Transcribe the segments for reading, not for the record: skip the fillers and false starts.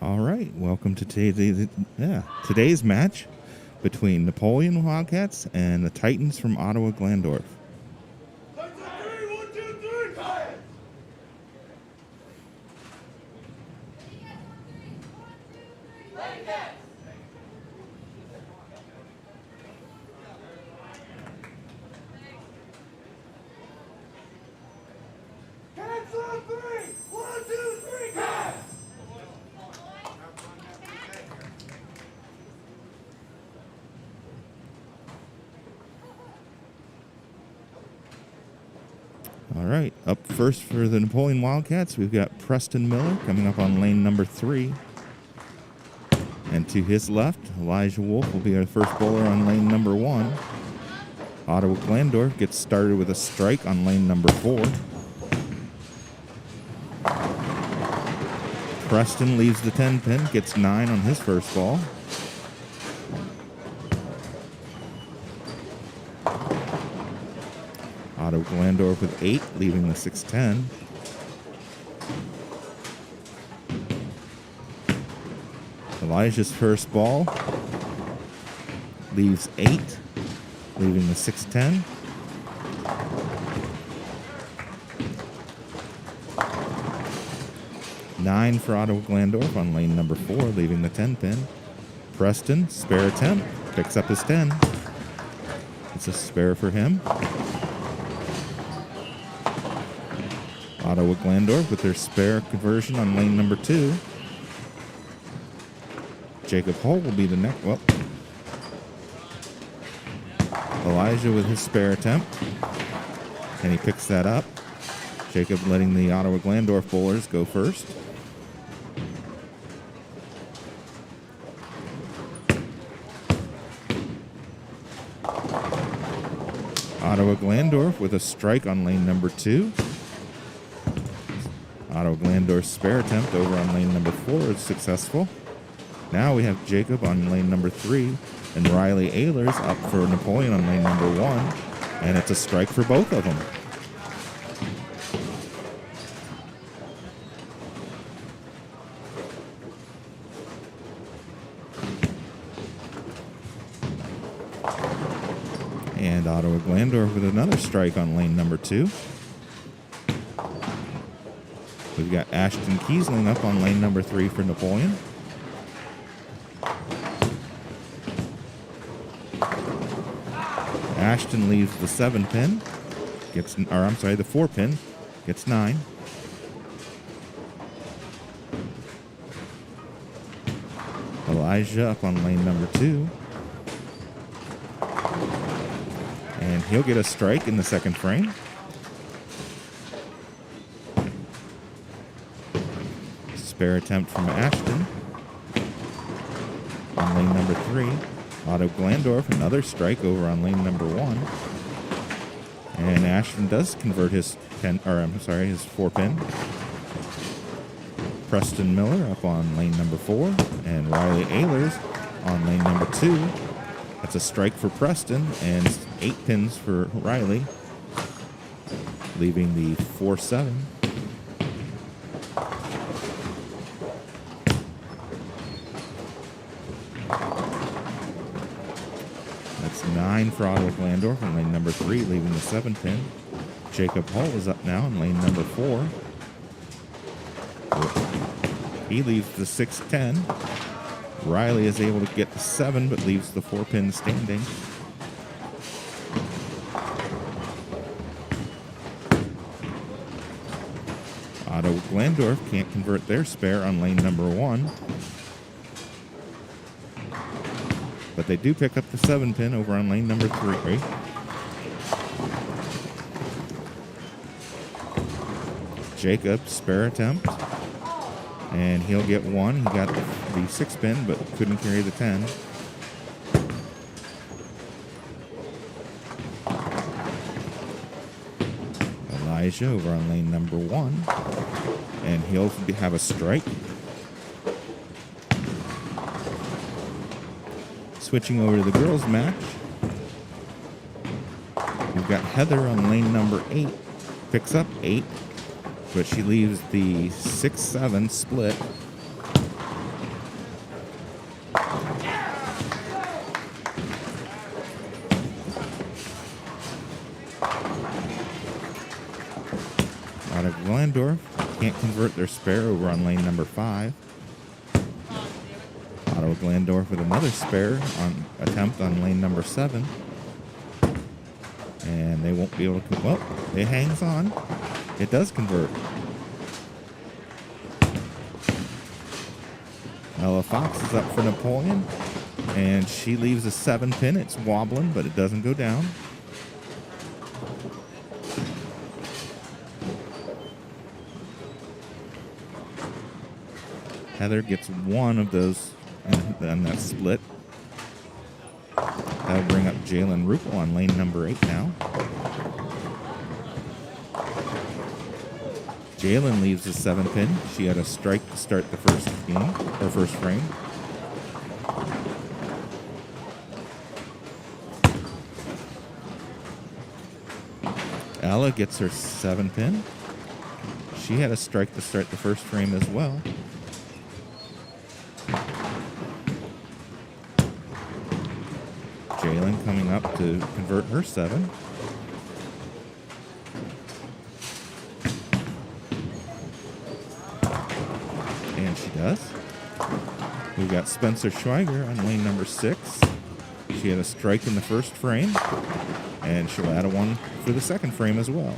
All right, welcome to today's match between Napoleon Wildcats and the Titans from Ottawa-Glandorf. All right, up first for the Napoleon Wildcats, we've got Preston Miller coming up on lane number 3. And to his left, Elijah Wolf will be our first bowler on lane number 1. Ottawa-Glandorf gets started with a strike on lane number 4. Preston leaves the 10 pin, gets 9 on his first ball. Ottawa-Glandorf with 8, leaving the 6-10. Elijah's first ball leaves 8, leaving the 6-10. Nine for Ottawa-Glandorf on lane number 4, leaving the 10 pin. Preston, spare attempt, picks up his 10. It's a spare for him. Ottawa-Glandorf with their spare conversion on lane number 2. Jacob Hull will be the next. Well, Elijah with his spare attempt, and he picks that up. Jacob letting the Ottawa-Glandorf bowlers go first. Ottawa-Glandorf with a strike on lane number 2. Ottawa-Glandorf's spare attempt over on lane number 4 is successful. Now we have Jacob on lane number 3 and Riley Ehlers up for Napoleon on lane number 1. And it's a strike for both of them. And Ottawa-Glandorf with another strike on lane number 2. We've got Ashton Kiesling up on lane number 3 for Napoleon. Ashton leaves the 7 pin, the 4 pin, gets 9. Elijah up on lane number 2. And he'll get a strike in the second frame. Spare attempt from Ashton on lane number 3. Ottawa-Glandorf, another strike over on lane number 1. And Ashton does convert his 4 pin. Preston Miller up on lane number 4. And Riley Ehlers on lane number 2. That's a strike for Preston and 8 pins for Riley, leaving the 4-7. That's 9 for Ottawa-Glandorf on lane number 3, leaving the 7 pin. Jacob Hull is up now on lane number 4. He leaves the 6-10. Riley is able to get the 7, but leaves the 4 pin standing. Ottawa-Glandorf can't convert their spare on lane number 1. But they do pick up the 7 pin over on lane number 3. Jacob, spare attempt. And he'll get 1. He got the 6 pin, but couldn't carry the 10. Elijah over on lane number 1. And he'll have a strike. Switching over to the girls' match. We've got Heather on lane number 8. Picks up 8, but she leaves the 6-7 split. Ottawa-Glandorf can't convert their spare over on lane number 5. Ottawa-Glandorf with another spare on attempt on lane number 7. And they won't be able to, well, it hangs on. It does convert. Ella Fox is up for Napoleon, and she leaves a 7-pin. It's wobbling, but it doesn't go down. Heather gets one of those on that split. That'll bring up Jalen Rupel on lane number 8 now. Jalen leaves a 7-pin. She had a strike to start the first game, or first frame. Ella gets her 7-pin. She had a strike to start the first frame as well. Jalen coming up to convert her 7. And she does. We've got Spencer Schweiger on lane number 6. She had a strike in the first frame, and she'll add a 1 for the second frame as well.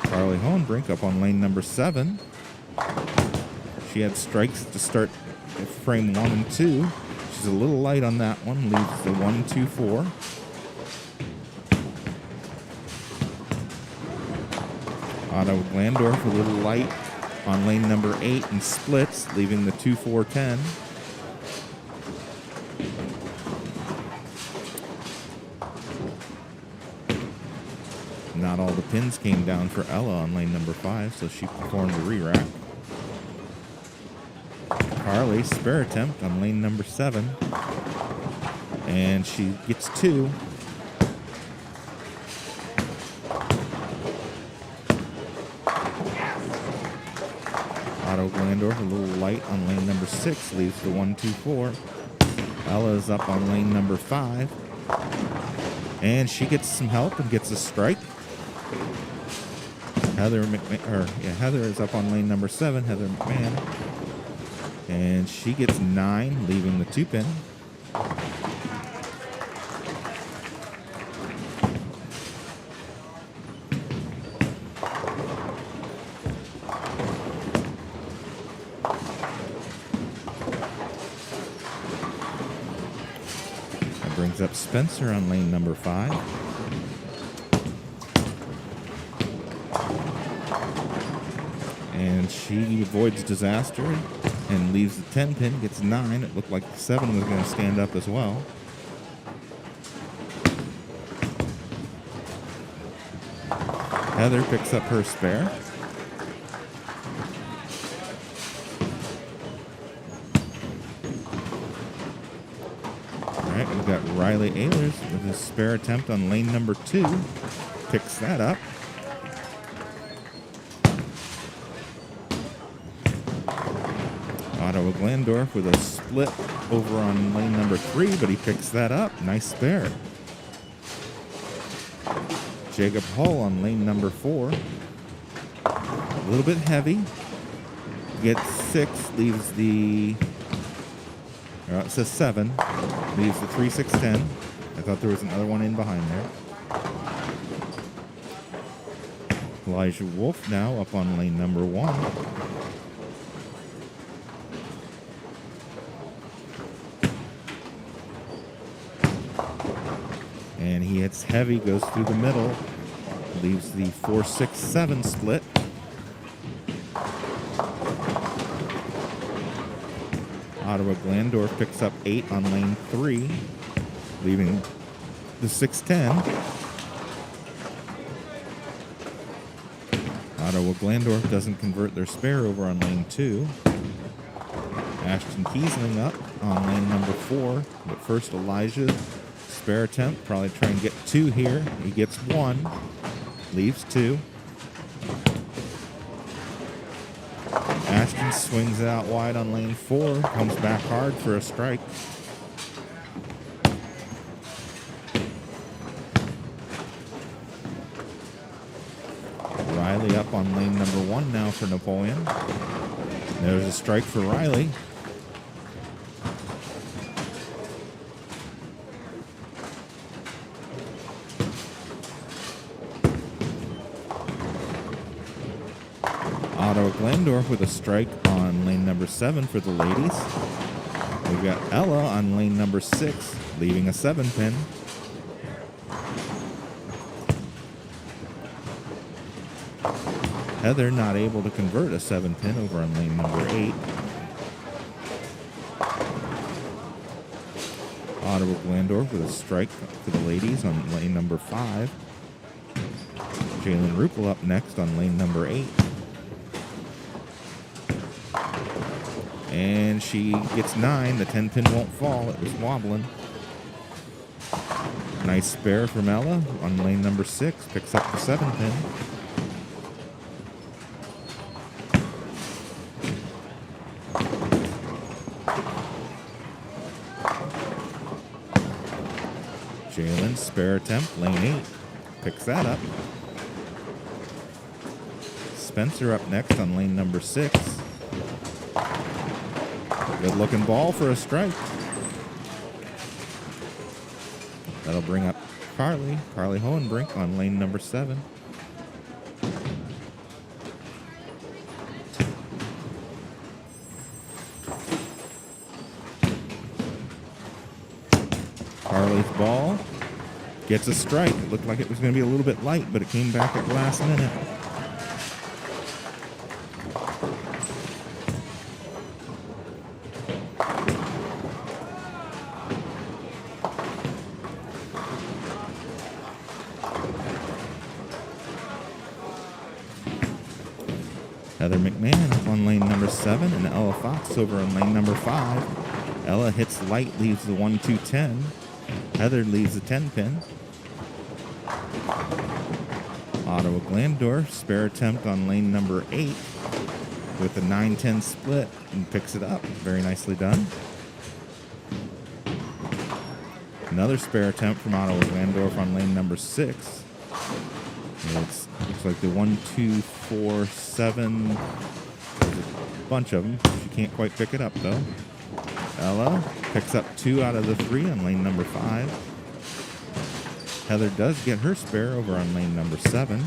Carly Hohenbrink up on lane number 7. She had strikes to start frame 1 and 2. She's a little light on that one, leaves the 1, 2, 4. Ottawa-Glandorf a little light on lane number 8 and splits, leaving the 2, 4, 10. Not all the pins came down for Ella on lane number 5, so she performed a re-rack. Carly, spare attempt on lane number 7. And she gets 2. Ottawa-Glandorf a little light on lane number 6, leaves the 1, 2, 4. Ella's up on lane number 5. And she gets some help and gets a strike. Heather is up on lane number 7, Heather McMahon. And she gets 9, leaving the 2-pin. That brings up Spencer on lane number 5. And she avoids disaster and leaves the 10-pin, gets 9. It looked like the 7 was going to stand up as well. Heather picks up her spare. All right, we've got Riley Ehlers with his spare attempt on lane number 2. Picks that up. Ottawa-Glandorf with a split over on lane number 3, but he picks that up. Nice spare. Jacob Hull on lane number 4. A little bit heavy. Gets 6, leaves the... it says 7. Leaves the 3, 6, 10. I thought there was another one in behind there. Elijah Wolf now up on lane number 1. And he hits heavy, goes through the middle, leaves the 4, 6, 7 split. Ottawa-Glandorf picks up 8 on lane 3, leaving the 6, 10. Ottawa-Glandorf doesn't convert their spare over on lane 2. Ashton Kiesling up on lane number 4, but first Elijah. Spare attempt, probably try and get 2 here. He gets 1, leaves 2. Ashton swings it out wide on lane 4, comes back hard for a strike. Riley Riley up on lane number 1 now for Napoleon. There's a strike for Riley. Ottawa-Glandorf with a strike on lane number 7 for the ladies. We've got Ella on lane number 6, leaving a 7-pin. Heather not able to convert a 7-pin over on lane number 8. Ottawa-Glandorf with a strike for the ladies on lane number 5. Jalen Rupel up next on lane number 8. And she gets 9. The 10-pin won't fall. It was wobbling. Nice spare from Ella on lane number 6. Picks up the 7-pin. Jalen, spare attempt, lane 8. Picks that up. Spencer up next on lane number 6. Good looking ball for a strike. That'll bring up Carly Hohenbrink on lane number 7. Carly's ball gets a strike. It looked like it was going to be a little bit light, but it came back at the last minute. Heather McMahon up on lane number 7 and Ella Fox over on lane number 5. Ella hits light, leaves the 1-2-10. Heather leaves the 10-pin. Ottawa-Glandorf, spare attempt on lane number 8 with a 9-10 split and picks it up. Very nicely done. Another spare attempt from Ottawa-Glandorf on lane number 6. Looks like the 1-2-4-7. There's a bunch of them. She can't quite pick it up though. Ella picks up 2 out of the 3 on lane number 5. Heather does get her spare over on lane number 7.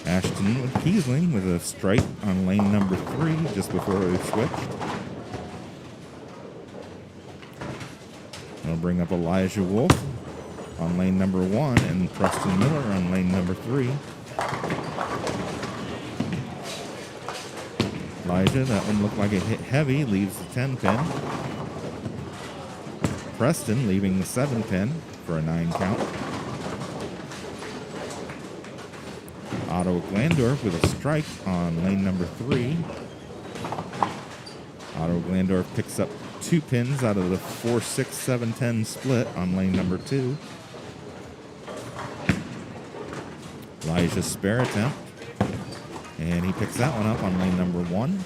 Ashton with Kiesling with a strike on lane number 3 just before we switched. I'll bring up Elijah Wolf on lane number 1 and Preston Miller on lane number 3. Elijah, that one looked like it hit heavy, leaves the 10-pin. Preston leaving the 7-pin for a 9 count. Ottawa-Glandorf with a strike on lane number 3. Ottawa-Glandorf picks up 2 pins out of the 4-6-7-10 split on lane number 2. Elijah's spare attempt. And he picks that one up on lane number 1.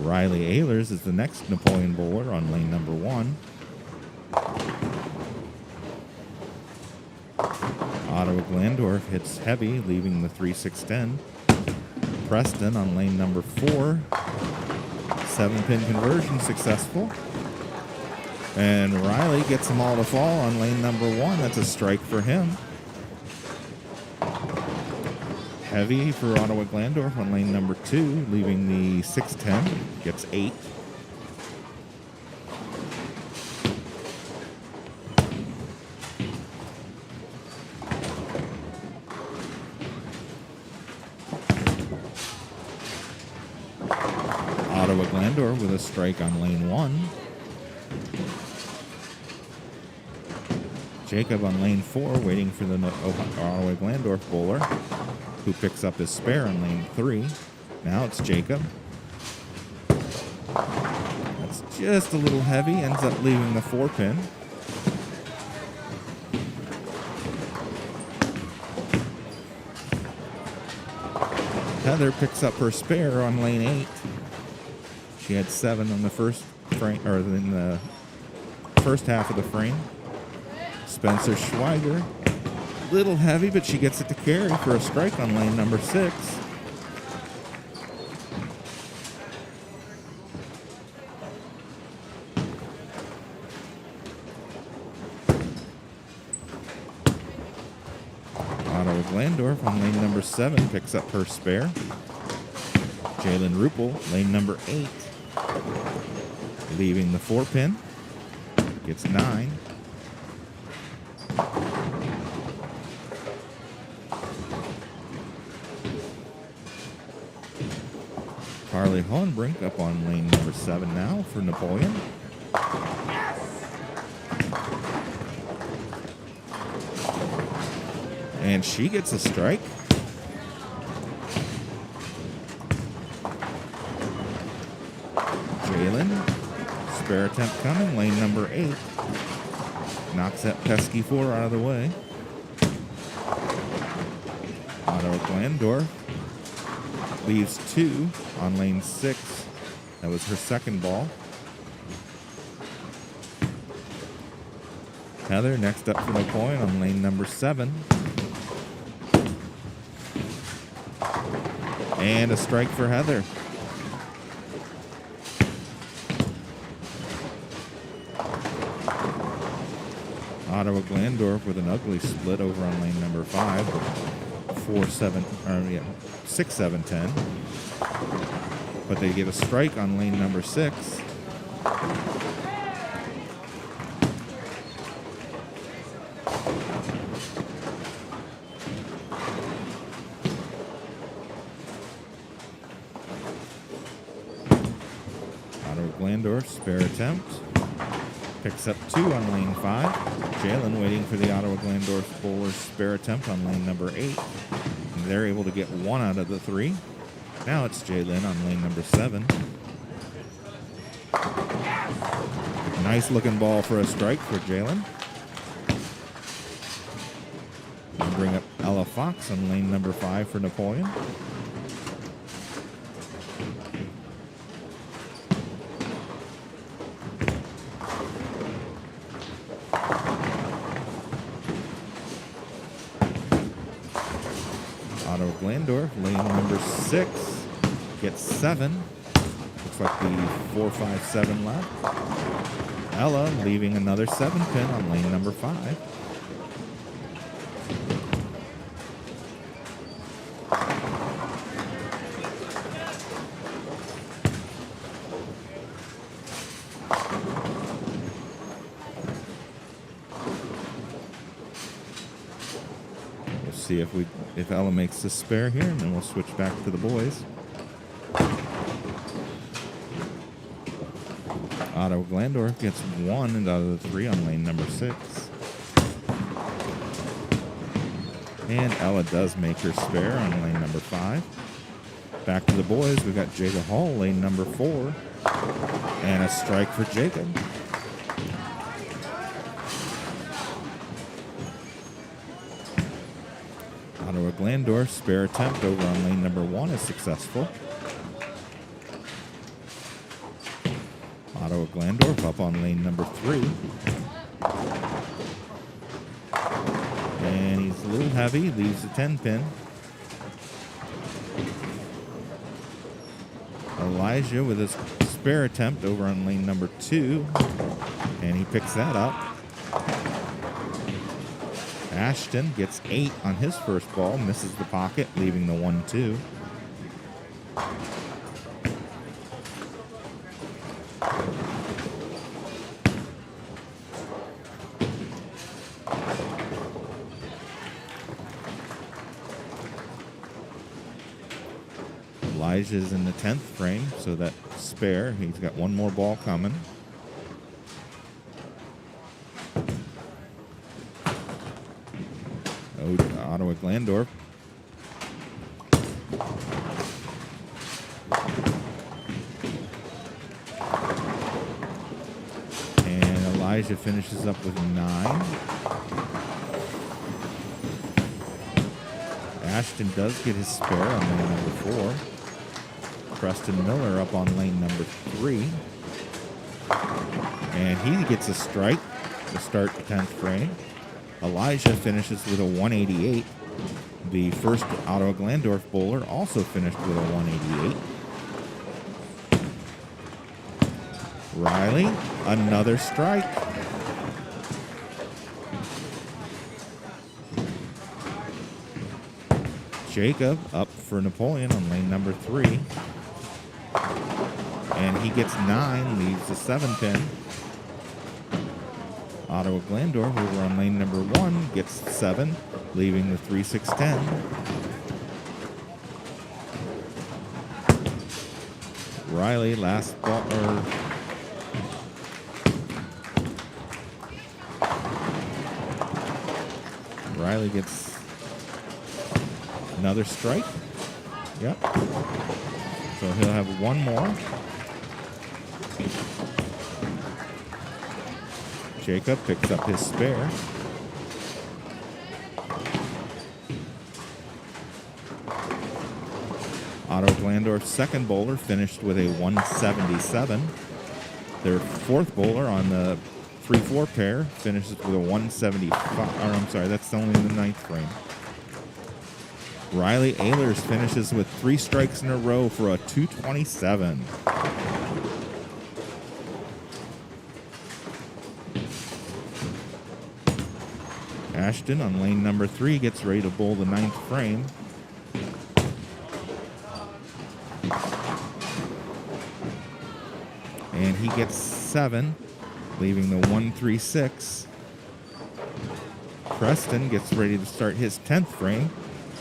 Riley Ehlers is the next Napoleon bowler on lane number 1. Ottawa-Glandorf hits heavy, leaving the 3-6-10. Preston on lane number 4. 7-pin conversion successful. And Riley gets them all to fall on lane number 1. That's a strike for him. Heavy for Ottawa-Glandorf on lane number 2, leaving the 6-10. Gets 8. Ottawa-Glandorf with a strike on lane 1. Jacob on lane 4, waiting for the Ottawa-Glandorf bowler, who picks up his spare on lane 3. Now it's Jacob. That's just a little heavy, ends up leaving the 4-pin. Heather picks up her spare on lane 8. She had 7 on the first frame, or in the first half of the frame. Spencer Schweiger, little heavy, but she gets it to carry for a strike on lane number 6. Ottawa-Glandorf on lane number 7 picks up her spare. Jalen Ruppel, lane number 8, leaving the 4-pin, gets 9. Carly Hohenbrink up on lane number 7 now for Napoleon. And she gets a strike. Jalen, spare attempt coming, lane number 8. Knocks that pesky 4 out of the way. Ottawa-Glandorf leaves 2 on lane 6. That was her second ball. Heather next up for Napoleon on lane number 7. And a strike for Heather. Ottawa-Glandorf with an ugly split over on lane number 5. 6, 7, 10. But they get a strike on lane number 6. Ottawa-Glandorf, spare attempt. Picks up 2 on lane 5. Jalen waiting for the Ottawa-Glandorf bowler's spare attempt on lane number 8. And they're able to get 1 out of the 3. Now it's Jalen on lane number 7. Nice looking ball for a strike for Jalen. And bring up Ella Fox on lane number 5 for Napoleon. Ottawa-Glandorf, lane number 6, gets 7. Looks like the 4, 5, 7 left. Ella leaving another 7-pin on lane number 5. See if Ella makes the spare here, and then we'll switch back to the boys. Ottawa-Glandorf gets 1 out of the 3 on lane number 6. And Ella does make her spare on lane number 5. Back to the boys, we've got Jacob Hall, lane number 4. And a strike for Jacob. Ottawa-Glandorf, spare attempt over on lane number 1 is successful. Ottawa-Glandorf up on lane number 3. And he's a little heavy, leaves a 10-pin. Elijah with his spare attempt over on lane number 2. And he picks that up. Ashton gets 8 on his first ball, misses the pocket, leaving the 1-2. Elijah's in the 10th frame, so that spare, he's got 1 more ball coming. Ottawa-Glandorf. And Elijah finishes up with 9. Ashton does get his spare on lane number 4. Preston Miller up on lane number 3. And he gets a strike to start the 10th frame. Elijah finishes with a 188. The first Ottawa-Glandorf bowler also finished with a 188. Riley, another strike. Jacob up for Napoleon on lane number 3. And he gets 9, leaves the 7 pin. Ottawa-Glandorf over on lane number 1 gets 7, leaving the 3-6-10. Riley, last ball, Riley gets another strike. Yep. So he'll have one more. Jacob picks up his spare. Ottawa-Glandorf's second bowler finished with a 177. Their fourth bowler on the 3-4 pair finishes with a 175. Or I'm sorry, that's only in the 9th frame. Riley Ehlers finishes with 3 strikes in a row for a 227. Ashton on lane number 3 gets ready to bowl the 9th frame. And he gets 7, leaving the 136. Preston gets ready to start his 10th frame.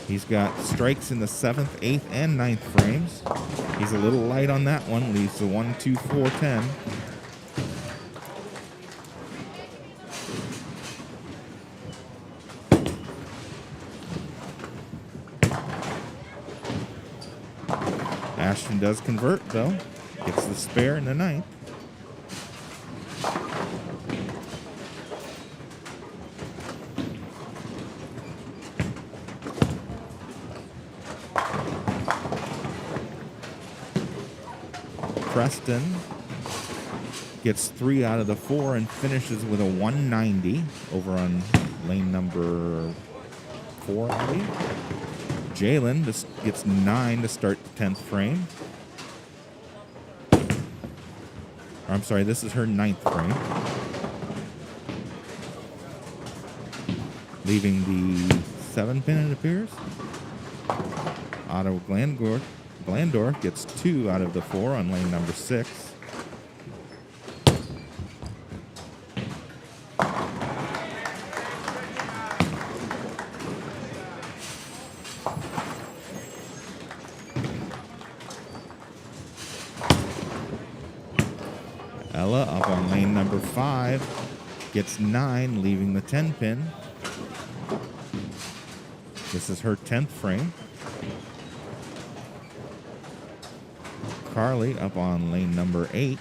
He's got strikes in the 7th, 8th, and 9th frames. He's a little light on that one, leaves the 1-2-4-10. Ashton does convert, though. Gets the spare in the 9th. Preston gets 3 out of the 4 and finishes with a 190 over on lane number 4, I believe. Jalen just gets 9 to start the 10th frame. I'm sorry, this is her 9th frame. Leaving the 7 pin, it appears. Ottawa-Glandorf gets 2 out of the 4 on lane number 6. Ella up on lane number 5 gets 9, leaving the 10 pin. This is her 10th frame. Carly up on lane number 8.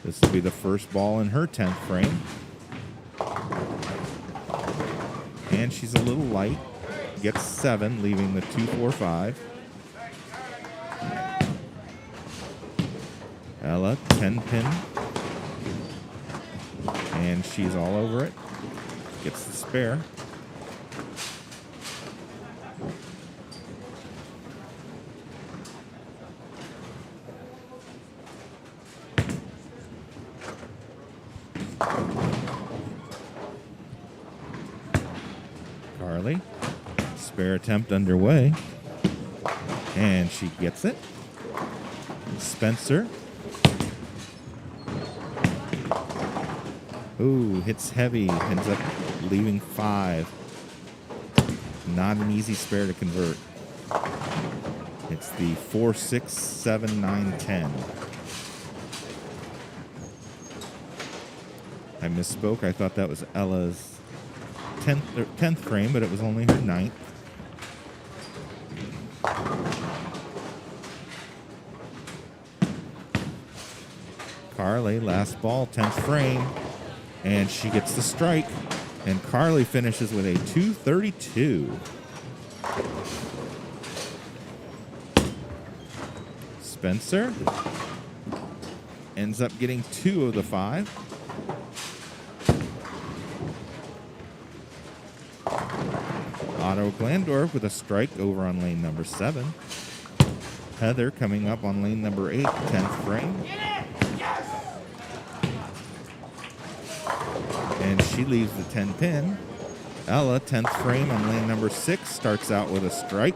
This will be the first ball in her 10th frame. And she's a little light. Gets 7, leaving the 2-4-5. Ella, 10 pin. And she's all over it. Gets the spare. Carly, spare attempt underway. And she gets it. Spencer. Ooh, hits heavy, ends up leaving 5. Not an easy spare to convert. It's the 4, 6, 7, 9, 10. I misspoke. I thought that was Ella's 10th frame, but it was only her 9th. Carly, last ball, 10th frame. And she gets the strike. And Carly finishes with a 232. Spencer ends up getting 2 of the 5. Ottawa-Glandorf with a strike over on lane number 7. Heather coming up on lane number 8, 10th frame. And she leaves the 10 pin. Ella, 10th frame on lane number 6, starts out with a strike.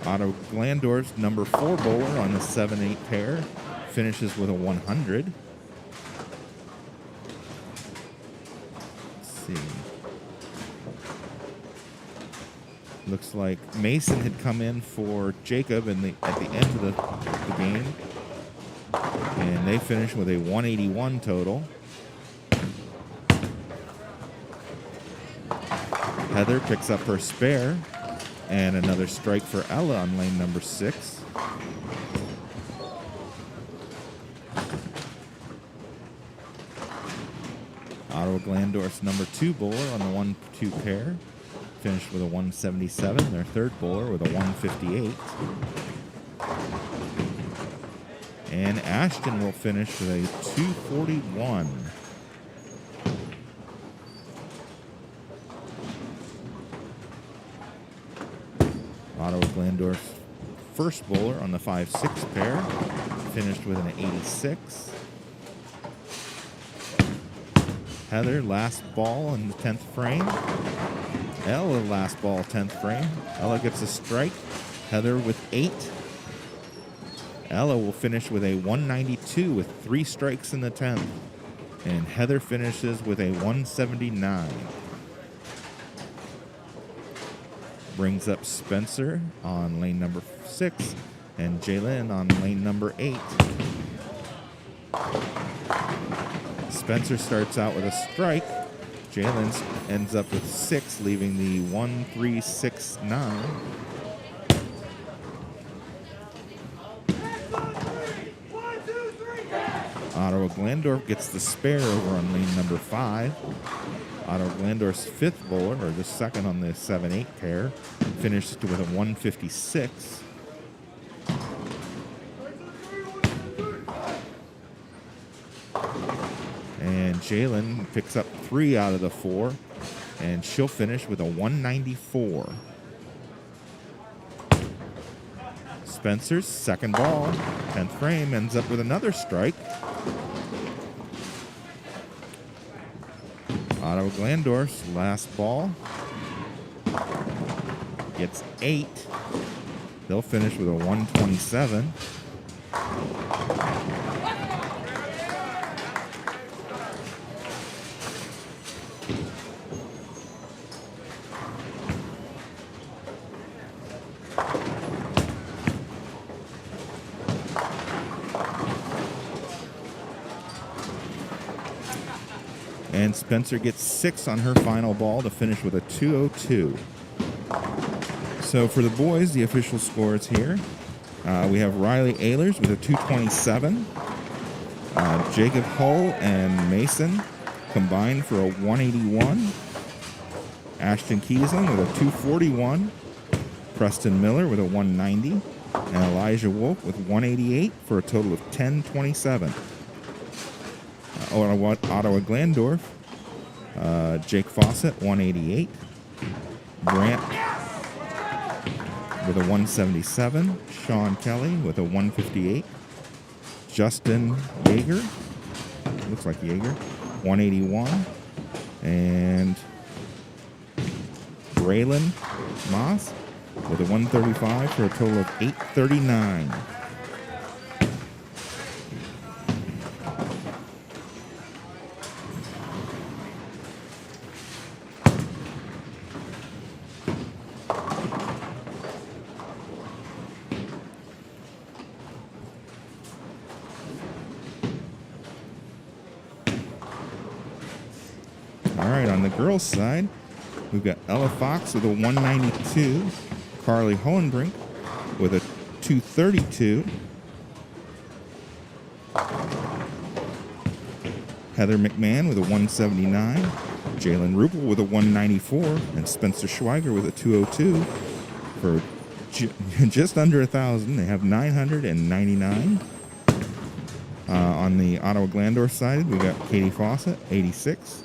Ottawa-Glandorf's number 4 bowler on the 7-8 pair finishes with a 100. Let's see. Looks like Mason had come in for Jacob at the end of the game. And they finish with a 181 total. Heather picks up her spare. And another strike for Ella on lane number 6. Ottawa-Glandorf's number 2 bowler on the 1-2 pair finished with a 177. Their 3rd bowler with a 158. And Ashton will finish with a 241. Ottawa-Glandorf's first bowler on the 5-6 pair finished with an 86. Heather, last ball in the 10th frame. Ella, last ball, 10th frame. Ella gets a strike. Heather with 8. Ella will finish with a 192 with 3 strikes in the 10th. And Heather finishes with a 179. Brings up Spencer on lane number 6 and Jalen on lane number 8. Spencer starts out with a strike. Jalen ends up with 6, leaving the 1-3-6-9. Ottawa-Glandorf gets the spare over on lane number 5. Ottawa-Glandorf's 5th bowler, or the 2nd on the 7-8 pair, finishes with a 156. And Jalen picks up 3 out of the 4, and she'll finish with a 194. Spencer's 2nd ball, 10th frame, ends up with another strike. Ottawa-Glandorf's last ball gets 8. They'll finish with a 127. And Spencer gets 6 on her final ball to finish with a 202. So for the boys, the official scores here. We have Riley Ehlers with a 227. Jacob Hull and Mason combined for a 181. Ashton Keeson with a 241. Preston Miller with a 190. And Elijah Wolf with 188 for a total of 1027. Ottawa-Glandorf, Jake Fawcett, 188. Grant with a 177. Sean Kelly with a 158. Justin Yeager, looks like Yeager, 181. And Braylon Moss with a 135 for a total of 839. All right, on the girls' side, we've got Ella Fox with a 192, Carly Hohenbrink with a 232, Heather McMahon with a 179, Jalen Rupel with a 194, and Spencer Schweiger with a 202. for just under 1,000. They have 999. On the Ottawa-Glandorf side, we got Katie Fawcett, 86.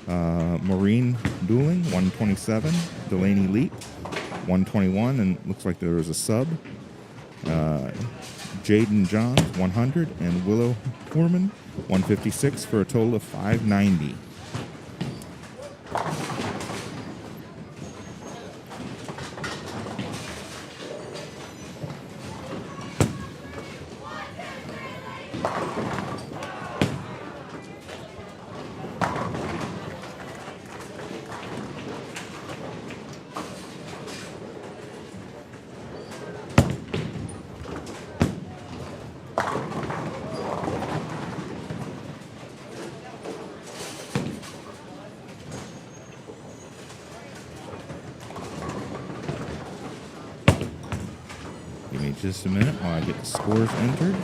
Maureen Dooling, 127. Delaney Leap, 121, and looks like there was a sub. Jaden Johns, 100, and Willow Foreman, 156, for a total of 590. Give me just a minute while I get the scores entered.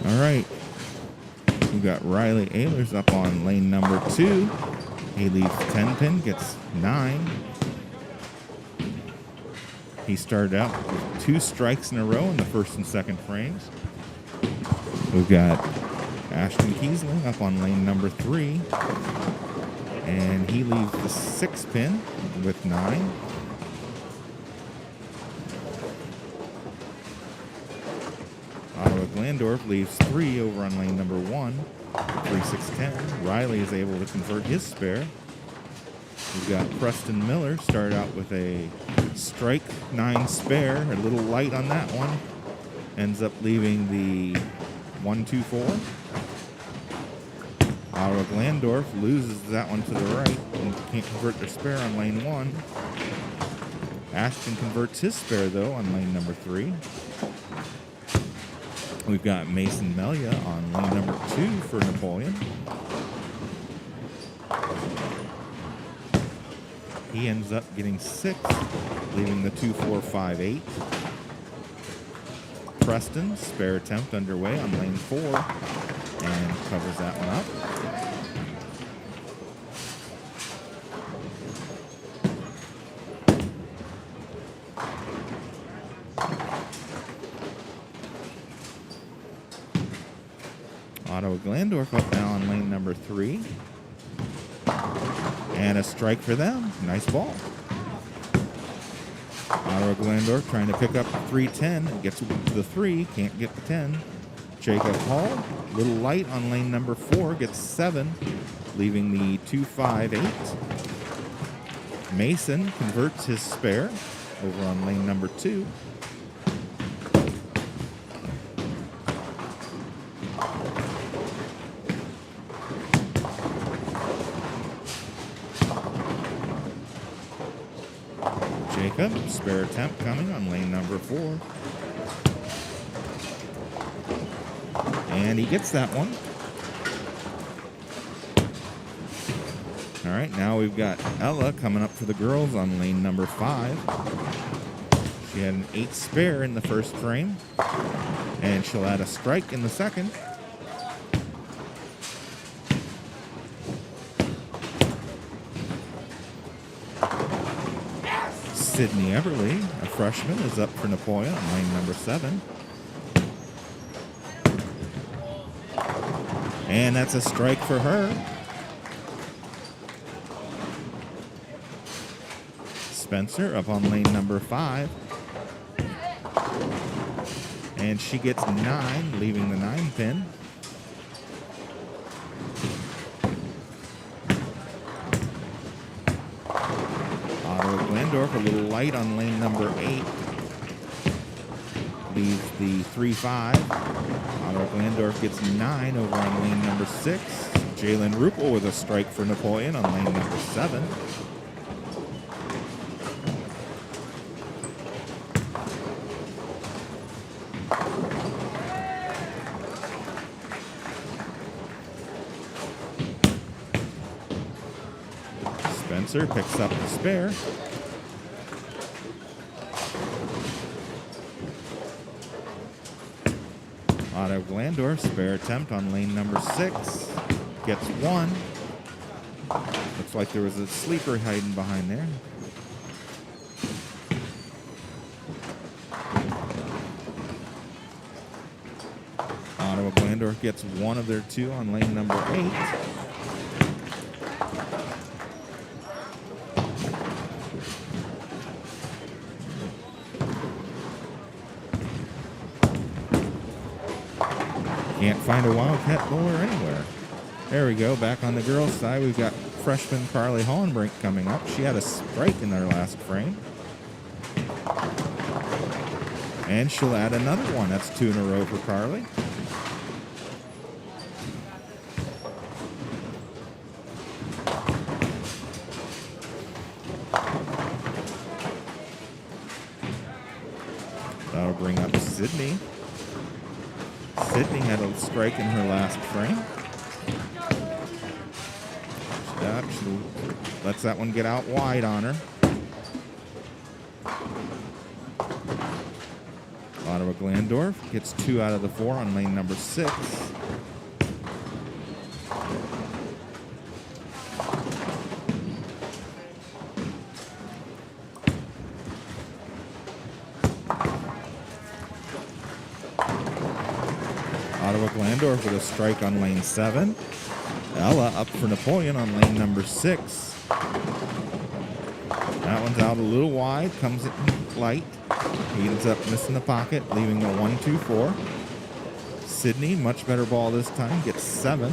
All right. We got Riley Ehlers up on lane number 2. He leaves 10 pin, gets 9. He started out with 2 strikes in a row in the first and second frames. We've got Ashton Kiesling up on lane number 3. And he leaves the 6 pin with 9. Ottawa-Glandorf leaves 3 over on lane number 1. 3-6-10. Riley is able to convert his spare. We've got Preston Miller started out with a strike 9 spare, a little light on that one. Ends up leaving the 1-2-4. Ottawa-Glandorf loses that one to the right and can't convert their spare on lane 1. Ashton converts his spare though on lane number 3. We've got Mason Melia on lane number 2 for Napoleon. He ends up getting 6, leaving the 2-4-5-8. Preston, spare attempt underway on lane 4, and covers that one up. Ottawa-Glandorf up now on lane number 3. And a strike for them. Nice ball. Ottawa-Glandorf trying to pick up 3-10. Gets to the 3. Can't get the 10. Jacob Hall, little light on lane number 4. Gets 7. Leaving the 2-5-8. Mason converts his spare over on lane number 2. Jacob, spare attempt coming on lane number 4. And he gets that one. All right, now we've got Ella coming up for the girls on lane number 5. She had an 8 spare in the first frame, and she'll add a strike in the second. Sydney Everly, a freshman, is up for Napoleon on lane number 7. And that's a strike for her. Spencer up on lane number 5. And she gets 9, leaving the 9 pin. Ottawa-Glandorf a little light on lane number 8. Leaves the 3-5. Ottawa-Glandorf gets 9 over on lane number 6. Jalen Ruppel with a strike for Napoleon on lane number 7. Spencer picks up the spare. Ottawa-Glandorf, spare attempt on lane number 6. Gets 1. Looks like there was a sleeper hiding behind there. Ottawa-Glandorf gets 1 of their 2 on lane number 8. Can't find a Wildcat bowler anywhere. There we go. Back on the girls' side, we've got freshman Carly Hollenbrink coming up. She had a strike in their last frame. And she'll add another one. That's 2 in a row for Carly. That'll bring up Sydney. Sydney had a strike in her last frame. She lets that one get out wide on her. Ottawa-Glandorf gets 2 out of the 4 on lane number 6. Ottawa-Glandorf with a strike on lane 7. Ella up for Napoleon on lane number 6. That one's out a little wide, comes in light. He ends up missing the pocket, leaving a 1-2-4. Sydney, much better ball this time, gets 7.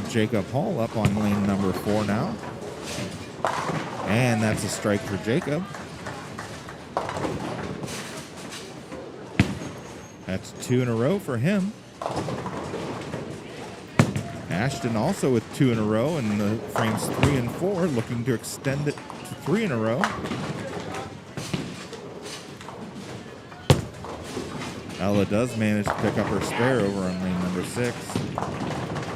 Jacob Hall up on lane number 4 now. And that's a strike for Jacob. That's 2 in a row for him. Ashton also with 2 in a row in the frames 3 and 4, looking to extend it to 3 in a row. Ella does manage to pick up her spare over on lane number 6.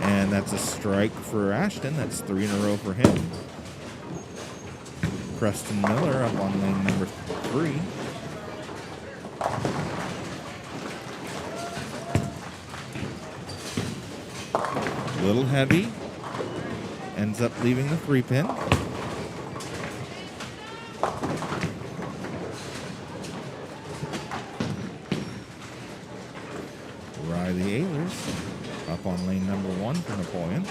And that's a strike for Ashton. That's 3 in a row for him. Preston Miller up on lane number 3. Little heavy, ends up leaving the 3-pin. Riley Ayers up on lane number 1 for Napoleon.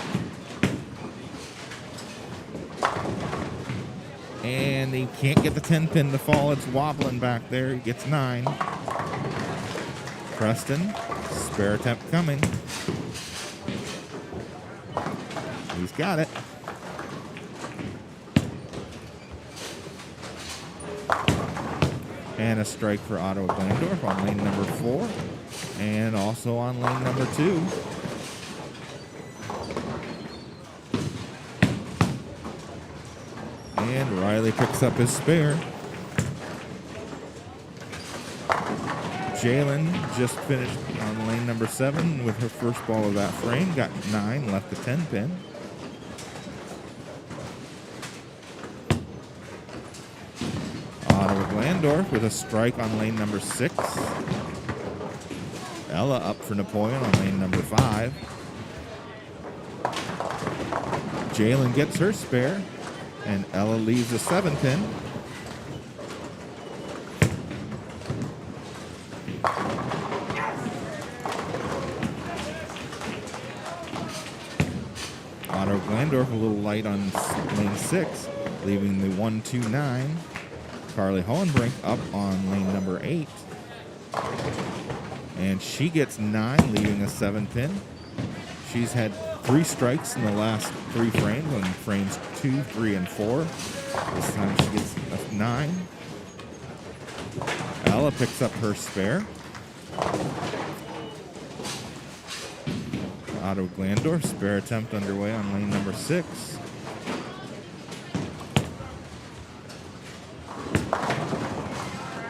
And he can't get the 10-pin to fall. It's wobbling back there. He gets 9. Preston, spare attempt coming. He's got it. And a strike for Ottawa-Glandorf on lane number 4. And also on lane number 2. And Riley picks up his spare. Jalen just finished on lane number 7 with her first ball of that frame. Got 9, left the 10-pin. Ottawa-Glandorf with a strike on lane number 6. Ella up for Napoleon on lane number 5. Jalen gets her spare, and Ella leaves a 7-pin. Ottawa-Glandorf a little light on lane 6, leaving the 1-2-9. Carly Hohenbrink up on lane number 8. And she gets 9, leaving a 7-pin. She's had 3 strikes in the last 3 frames, on frames 2, 3, and 4. This time she gets a 9. Ella picks up her spare. Ottawa-Glandorf, spare attempt underway on lane number 6.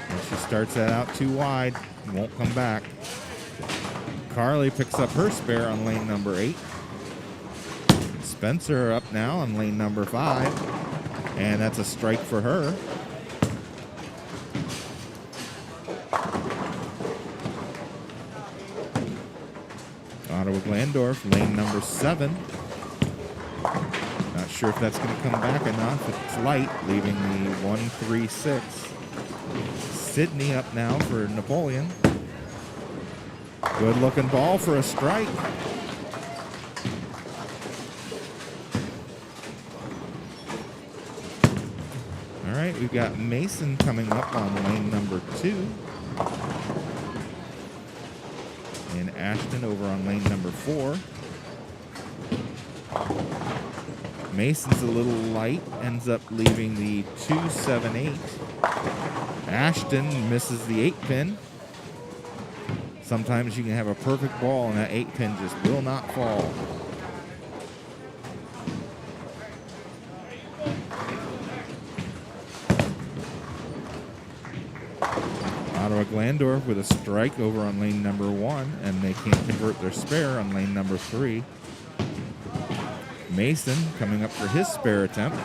And she starts that out too wide, won't come back. Carly picks up her spare on lane number 8. Spencer up now on lane number 5, and that's a strike for her. Ottawa-Glandorf, lane number 7. Not sure if that's going to come back enough. It's light, leaving the 1-3-6. Sydney up now for Napoleon. Good looking ball for a strike. All right, we've got Mason coming up on lane number 2. And Ashton over on lane number 4. Mason's a little light, ends up leaving the 2-7-8. Ashton misses the 8-pin. Sometimes you can have a perfect ball and that 8-pin just will not fall. Ottawa-Glandorf with a strike over on lane number 1, and they can't convert their spare on lane number 3. Mason coming up for his spare attempt,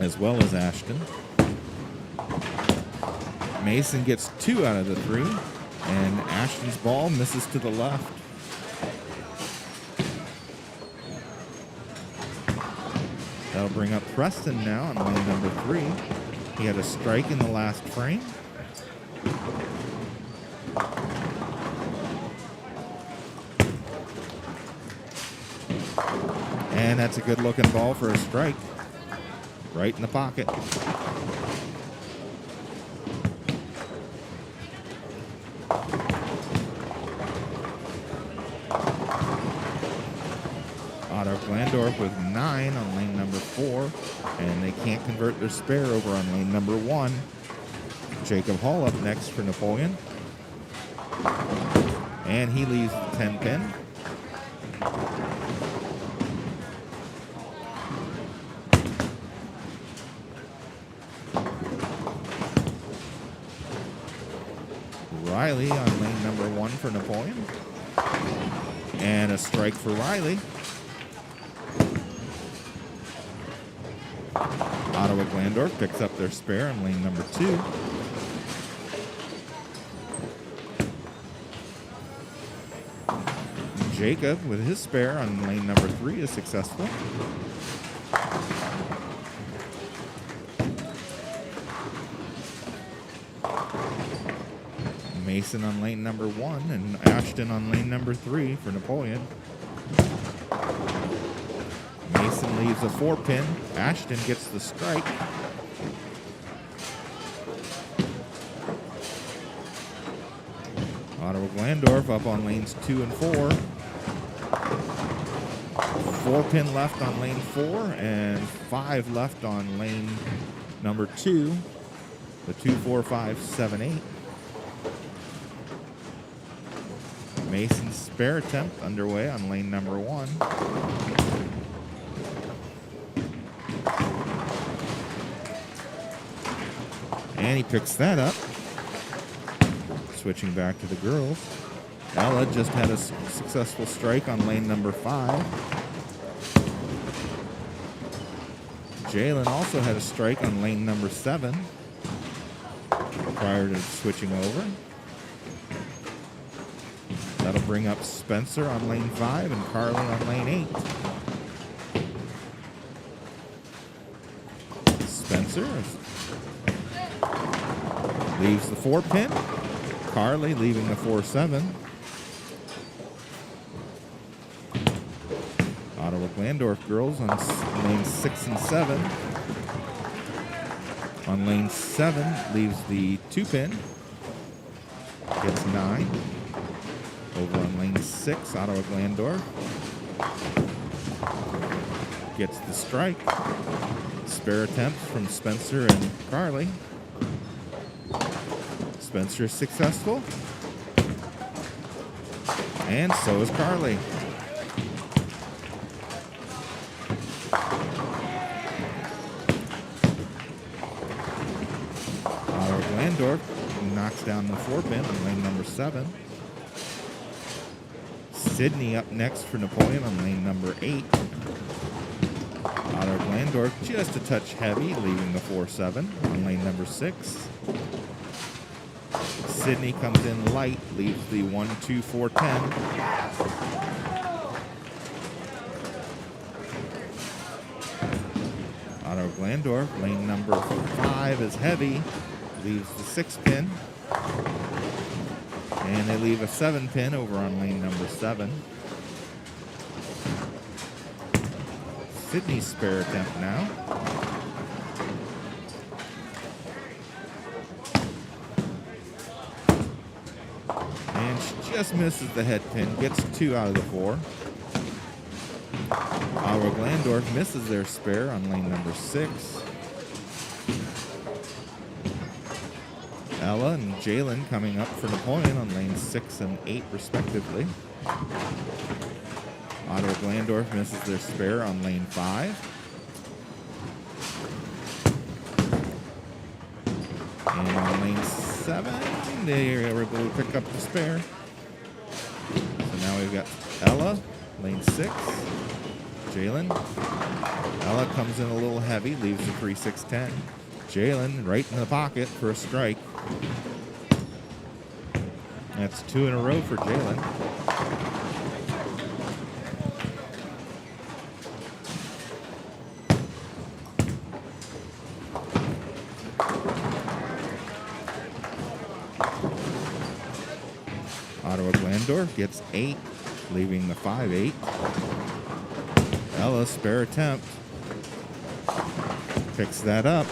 as well as Ashton. Mason gets 2 out of the 3, and Ashton's ball misses to the left. That'll bring up Preston now on lane number 3. He had a strike in the last frame. And that's a good looking ball for a strike. Right in the pocket. Ottawa-Glandorf with 9 on lane number 4, and they can't convert their spare over on lane number 1. Jacob Hall up next for Napoleon. And he leaves the 10-pin. Riley on lane number 1 for Napoleon. And a strike for Riley. Ottawa-Glandorf picks up their spare on lane number 2. Jacob with his spare on lane number 3 is successful. Mason on lane number 1 and Ashton on lane number 3 for Napoleon. Mason leaves a 4-pin. Ashton gets the strike. Ottawa-Glandorf up on lanes 2 and 4. 4-pin left on lane 4 and 5 left on lane number 2. The 2, 4, 5, 7, 8. Mason's spare attempt underway on lane number 1. And he picks that up. Switching back to the girls. Ella just had a successful strike on lane number 5. Jalen also had a strike on lane number 7 prior to switching over. That'll bring up Spencer on lane 5 and Carly on lane 8. Spencer leaves the 4-pin. Carly leaving the 4-7. Ottawa-Glandorf girls on lanes 6 and 7. On lane 7, leaves the 2-pin. Gets 9. Over on lane 6, Ottawa-Glandorf. Gets the strike. Spare attempts from Spencer and Carly. Spencer is successful. And so is Carly. Ottawa-Glandorf knocks down the 4-pin on lane number 7. Sydney up next for Napoleon on lane number 8. Ottawa-Glandorf just a touch heavy, leaving the 4-7 on lane number 6. Sydney comes in light, leaves the 1-2-4-10. Ottawa-Glandorf, lane number 5 is heavy, leaves the 6-pin. And they leave a 7-pin over on lane number 7. Sydney's spare attempt now. And she just misses the head pin, gets 2 out of the 4. Ottawa-Glandorf misses their spare on lane number 6. Ella and Jalen coming up for Napoleon on lanes 6 and 8 respectively. Ottawa-Glandorf misses their spare on lane 5. And on lane 7, they are able to pick up the spare. So now we've got Ella, lane 6. Jalen. Ella comes in a little heavy, leaves the 3-6-10. Jalen right in the pocket for a strike. That's 2 in a row for Jalen. Ottawa-Glandorf gets 8, leaving the 5-8. Ella, spare attempt. Picks that up.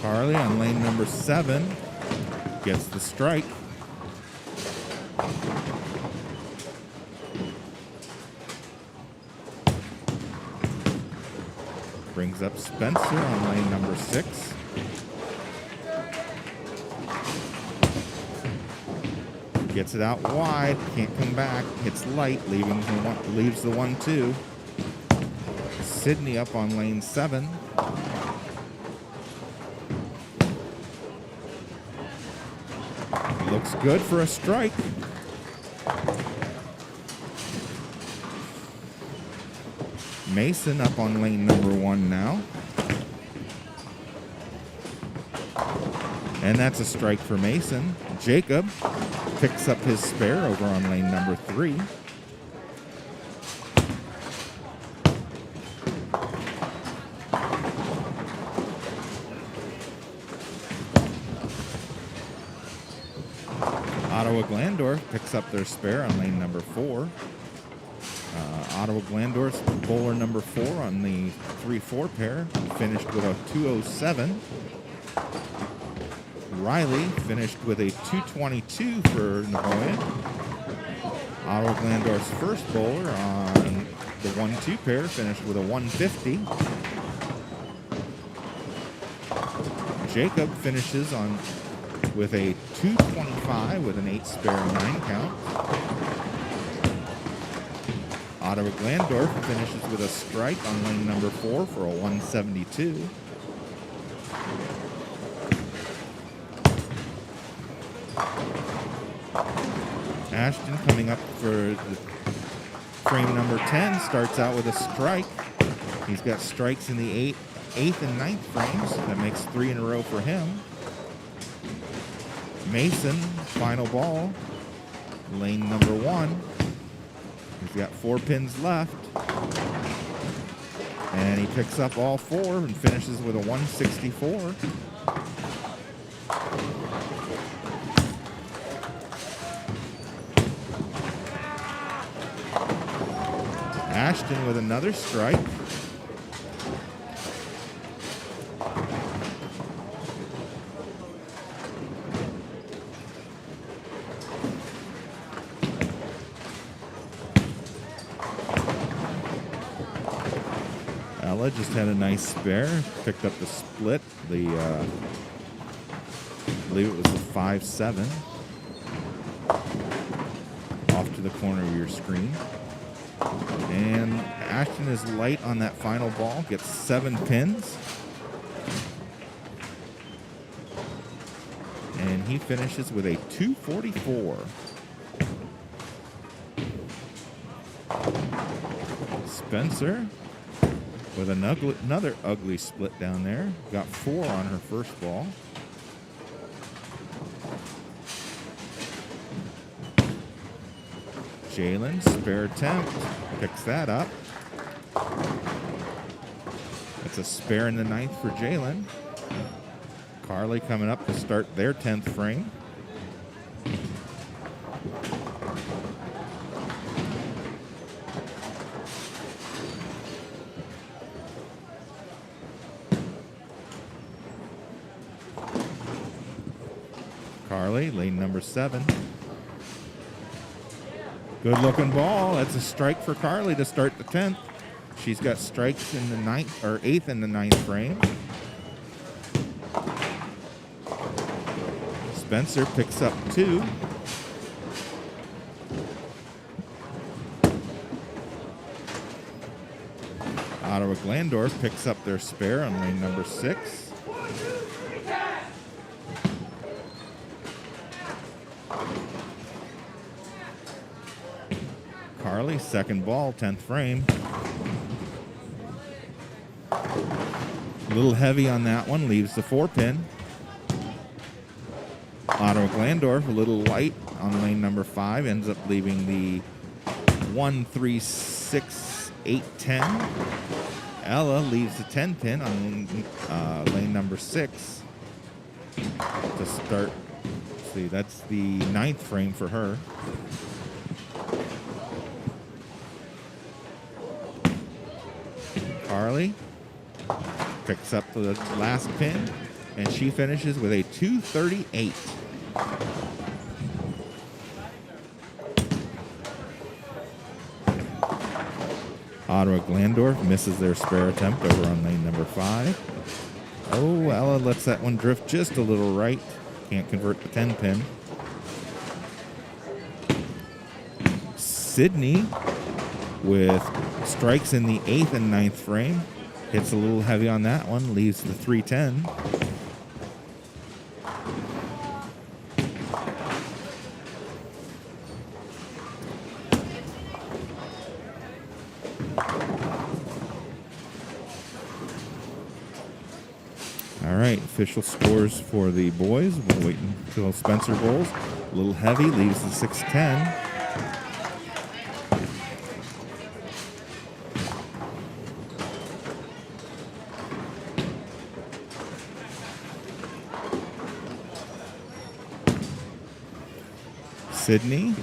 Carly on lane number 7 gets the strike. Brings up Spencer on lane number 6. Gets it out wide, can't come back, hits light, leaves the 1-2. Sydney up on lane 7. Looks good for a strike. Mason up on lane number 1 now. And that's a strike for Mason. Jacob picks up his spare over on lane number 3. Ottawa-Glandorf picks up their spare on lane number 4. Ottawa-Glandorf's bowler number 4 on the 3-4 pair finished with a 207. Riley finished with a 222 for Napoleon. Ottawa-Glandorf's first bowler on the 1-2 pair finished with a 150. Jacob finishes with a 225 with an 8 spare 9 count. Ottawa-Glandorf finishes with a strike on lane number 4 for a 172. Ashton coming up for the frame number 10 starts out with a strike. He's got strikes in the 8th and 9th frames. That makes 3 in a row for him. Mason, final ball, lane number 1. He's got 4 pins left. And he picks up all 4 and finishes with a 164. Ashton with another strike. Ella just had a nice spare, picked up the split. I believe it was a 5-7. Off to the corner of your screen. And Ashton is light on that final ball, gets 7 pins. And he finishes with a 244. Spencer with another ugly split down there. Got 4 on her first ball. Jalen, spare attempt, picks that up. That's a spare in the 9th for Jalen. Carly coming up to start their 10th frame. Carly, lane number 7. Good looking ball. That's a strike for Carly to start the 10th. She's got strikes in the 9th or 8th in the 9th frame. Spencer picks up 2. Ottawa-Glandorf picks up their spare on lane number 6. Carly, second ball, 10th frame. A little heavy on that one, leaves the 4-pin. Ottawa-Glandorf, a little light on lane number 5, ends up leaving the 1, 3, 6, 8, 10. Ella leaves the 10-pin on lane number 6 to start. Let's see, that's the 9th frame for her. Carly picks up the last pin, and she finishes with a 238. Ottawa-Glandorf misses their spare attempt over on lane number 5. Oh, Ella lets that one drift just a little right. Can't convert the 10-pin. Sydney with strikes in the 8th and 9th frame. Hits a little heavy on that one, leaves the 310. All right, official scores for the boys. We'll wait until Spencer bowls. A little heavy, leaves the 610. Sydney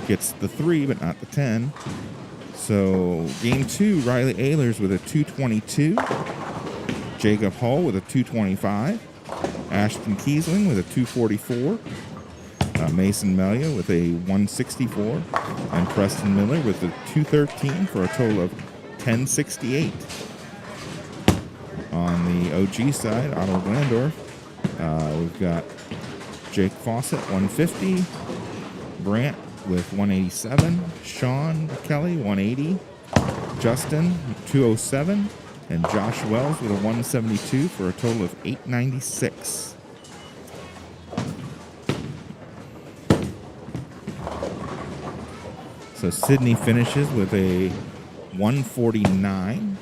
gets the 3, but not the 10. So game 2, Riley Ehlers with a 222. Jacob Hull with a 225. Ashton Kiesling with a 244. Mason Melia with a 164. And Preston Miller with a 213 for a total of 1068. On the OG side, Ottawa-Glandorf, we've got Jake Fawcett, 150. Brant with 187. Sean Kelly, 180. Justin, 207. And Josh Wells with a 172 for a total of 896. So Sydney finishes with a 149.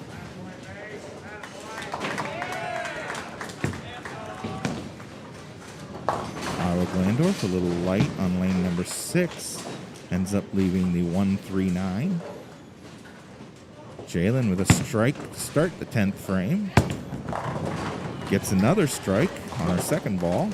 Ottawa-Glandorf, a little light on lane number 6. Ends up leaving the 139. Jalen with a strike to start the 10th frame. Gets another strike on our second ball.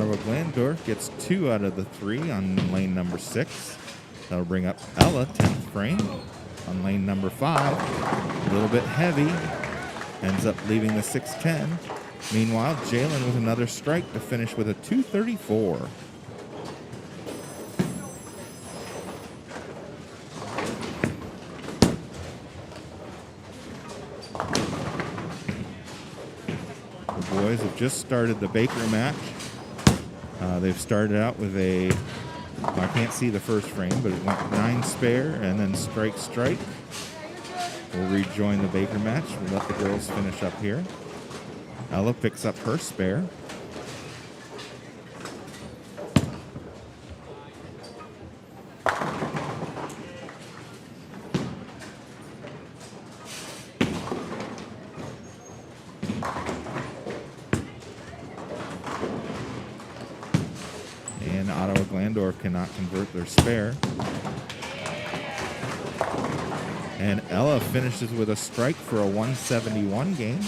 Ottawa-Glandorf gets 2 out of the 3 on lane number 6. That'll bring up Ella, 10th frame, on lane number 5. A little bit heavy. Ends up leaving the 610. Meanwhile, Jalen with another strike to finish with a 234. The boys have just started the Baker match. They've started out with I can't see the first frame, but it went 9 spare and then strike. We'll rejoin the Baker match. We'll let the girls finish up here. Ella picks up her spare. And Ottawa-Glandorf cannot convert their spare. And Ella finishes with a strike for a 171 game.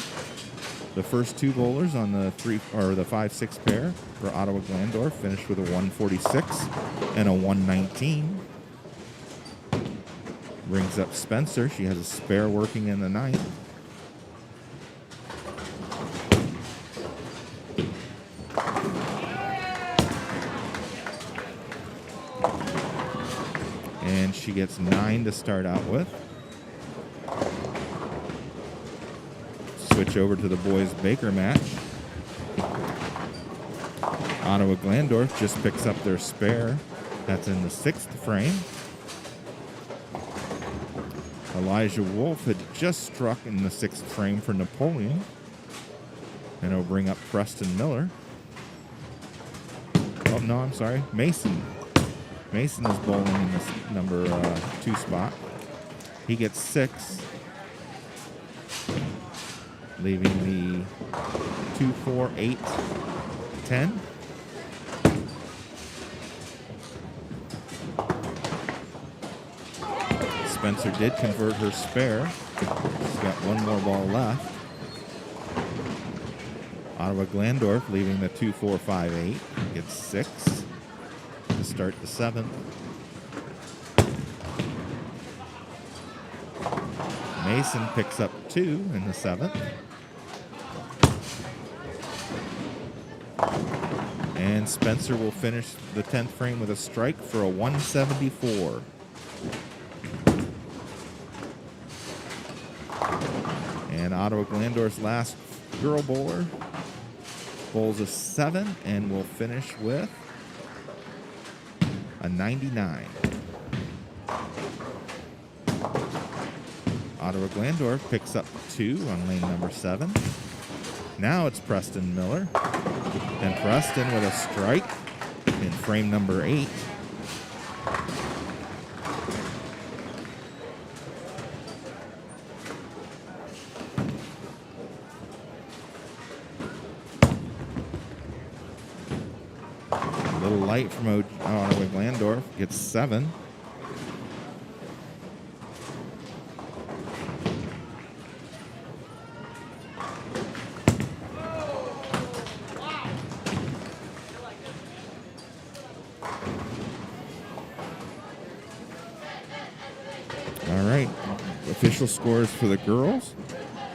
The first 2 bowlers on the 5-6 pair for Ottawa-Glandorf finished with a 146 and a 119. Brings up Spencer. She has a spare working in the 9th. And she gets 9 to start out with. Switch over to the boys' Baker match. Ottawa-Glandorf just picks up their spare. That's in the 6th frame. Elijah Wolf had just struck in the 6th frame for Napoleon. And it'll bring up Preston Miller. Oh, no, I'm sorry. Mason. Mason is bowling in this number 2 spot. He gets 6. Leaving the 2, 4, 8, 10. Spencer did convert her spare. She's got 1 more ball left. Ottawa-Glandorf leaving the 2, 4, 5, 8. Gets 6 to start the 7th. Mason picks up 2 in the 7th. And Spencer will finish the 10th frame with a strike for a 174. And Ottawa-Glandorf's last girl bowler bowls a 7 and will finish with a 99. Ottawa-Glandorf picks up 2 on lane number 7. Now it's Preston Miller. And Preston with a strike in frame number 8. A little light from Ottawa-Glandorf. Gets 7. Official scores for the girls.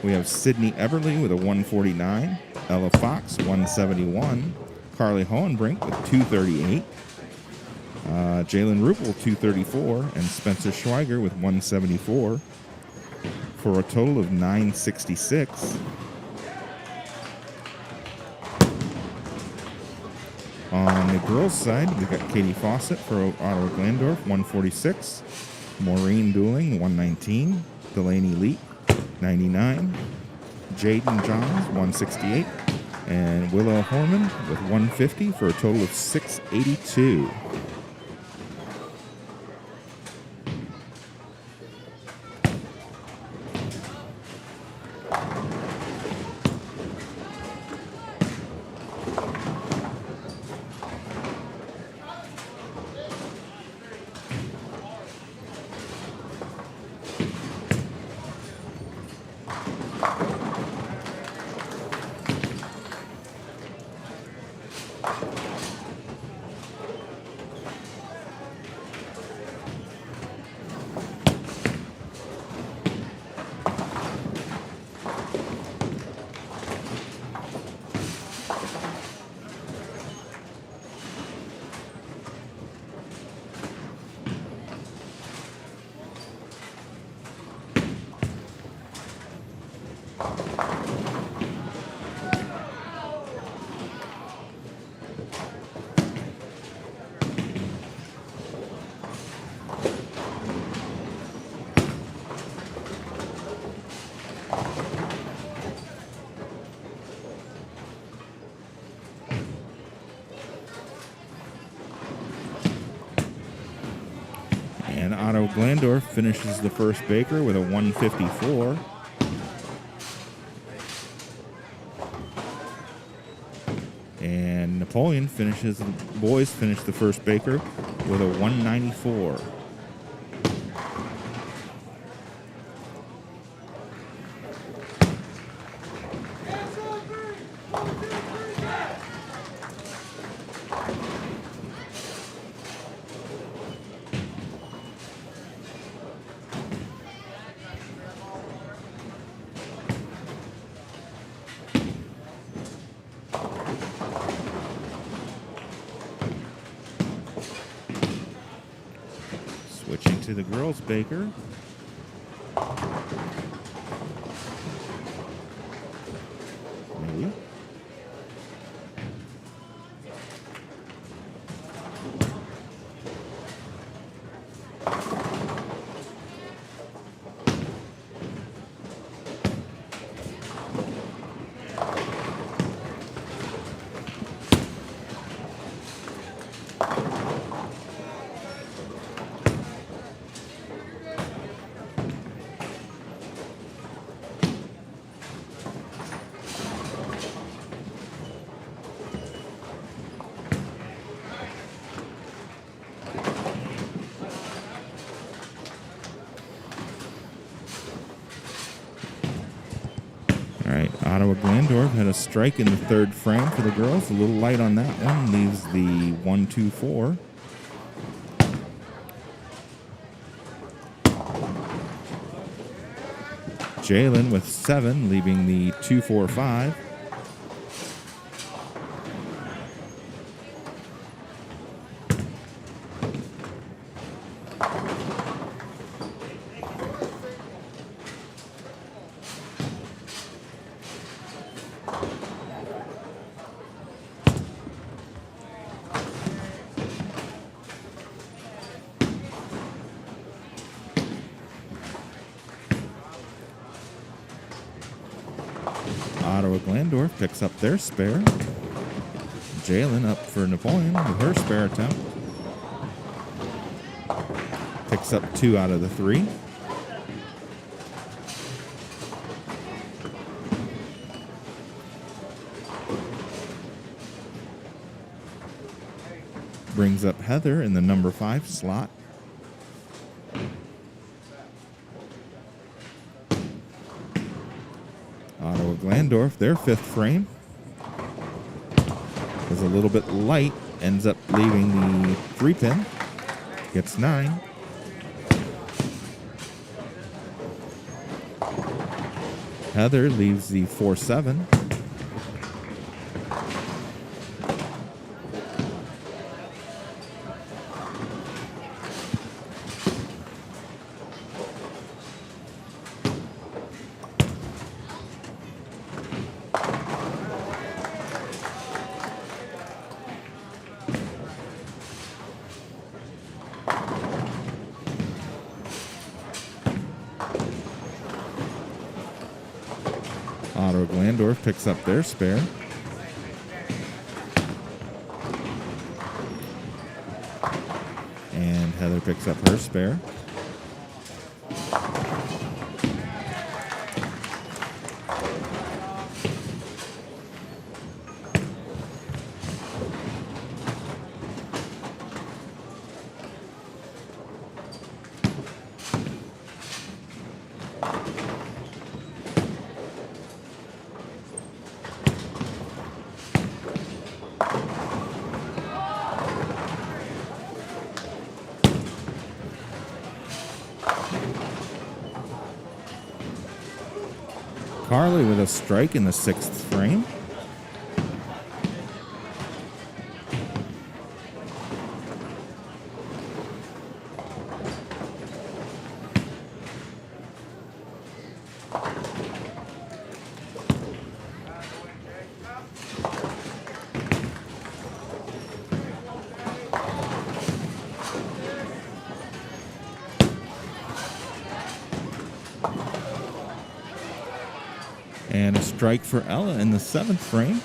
We have Sydney Everly with a 149, Ella Fox 171, Carly Hohenbrink with 238, Jalen Ruppel 234, and Spencer Schweiger with 174 for a total of 966. On the girls' side, we've got Katie Fawcett for Ottawa-Glandorf 146, Maureen Dooling 119, Delaney Leet 99, Jaden Johns 168, and Willow Horman with 150 for a total of 682. Ottawa-Glandorf finishes the first Baker with a 154. And Napoleon finishes, the boys finish the first Baker with a 194. Switching to the girls' Baker. Maybe. All right, Ottawa-Glandorf had a strike in the third frame for the girls. A little light on that one. Leaves the 1-2-4. Jalen with 7, leaving the 2-4-5. Ottawa-Glandorf picks up their spare. Jalen up for Napoleon with her spare attempt. Picks up 2 out of the 3. Brings up Heather in the number 5 slot. Ottawa-Glandorf, their 5th frame, was a little bit light, ends up leaving the 3-pin, gets 9. Heather leaves the 4-7. Ottawa-Glandorf picks up their spare. And Heather picks up her spare. Carly with a strike in the 6th frame. And a strike for Ella in the 7th frame.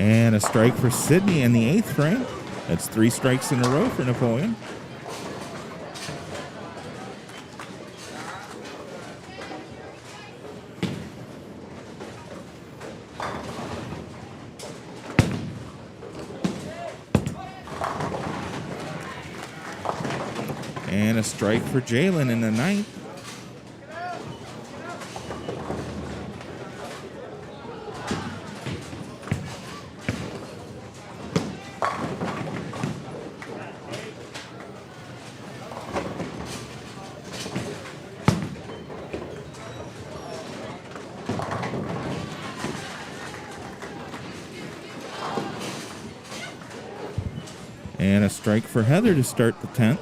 And a strike for Sydney in the 8th frame. That's 3 strikes in a row for Napoleon. And a strike for Jalen in the 9th. And a strike for Heather to start the 10th.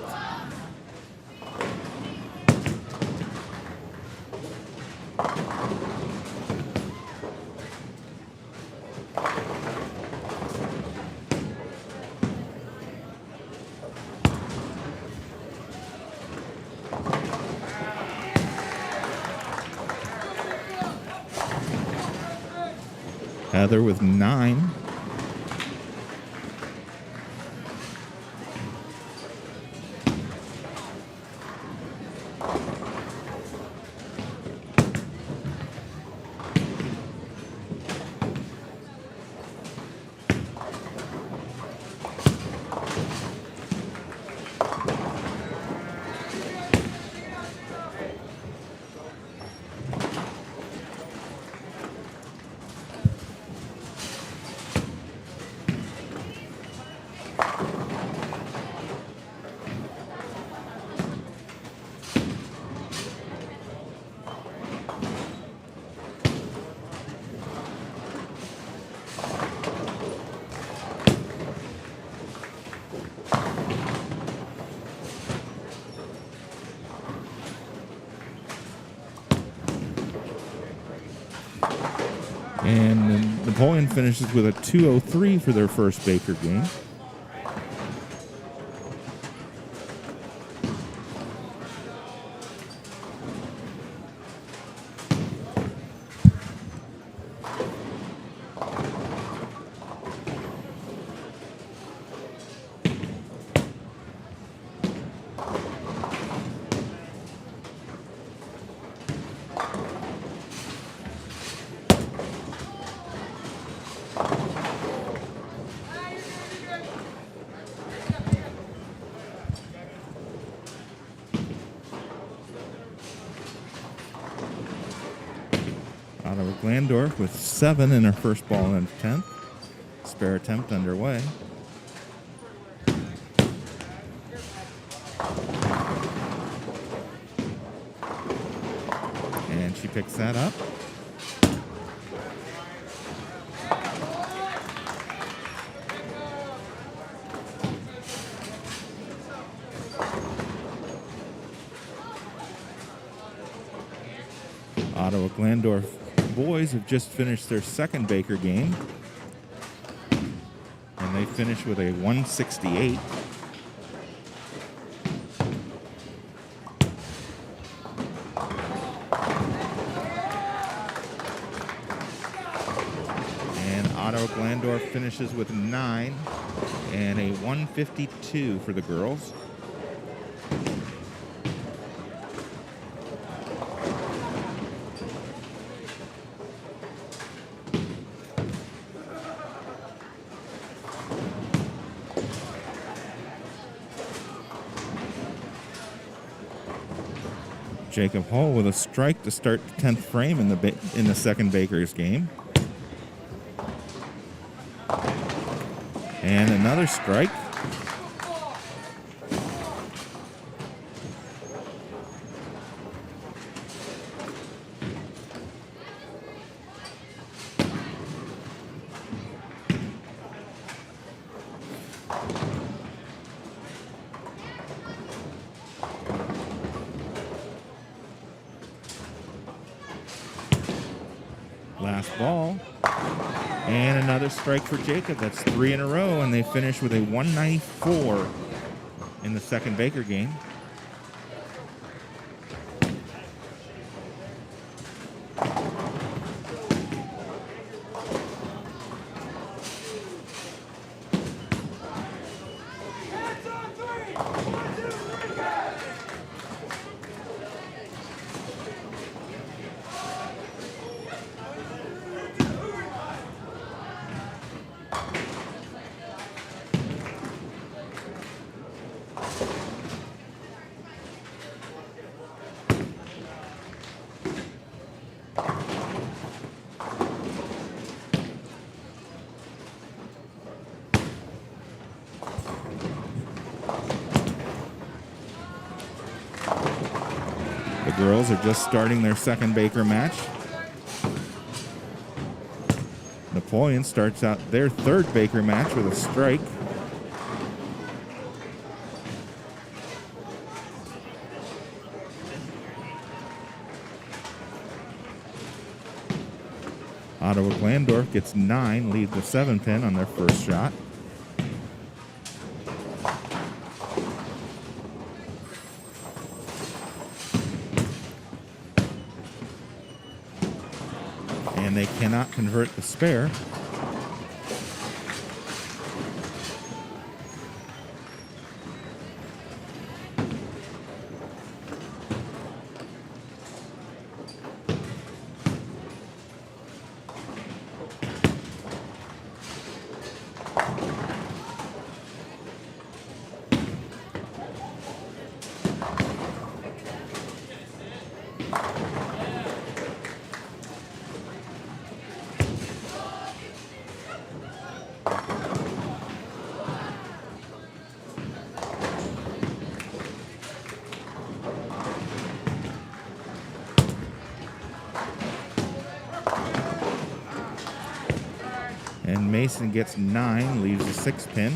Heather with 9. And Napoleon finishes with a 203 for their first Baker game. Ottawa-Glandorf with 7 in her first ball in the 10th. Spare attempt underway. And she picks that up. Ottawa-Glandorf boys have just finished their second Baker game, and they finish with a 168. And Ottawa-Glandorf finishes with 9 and a 152 for the girls. Jacob Hull with a strike to start the 10th frame in the second Baker's game. And another strike. Last ball. And another strike for Jacob. That's 3 in a row, and they finish with a 194 in the second Baker game. girls are just starting their second Baker match. Napoleon starts out their third Baker match with a strike. Ottawa-Glandorf gets 9, leads the 7-pin on their first shot. And they cannot convert the spare. And Mason gets 9, leaves the 6-pin.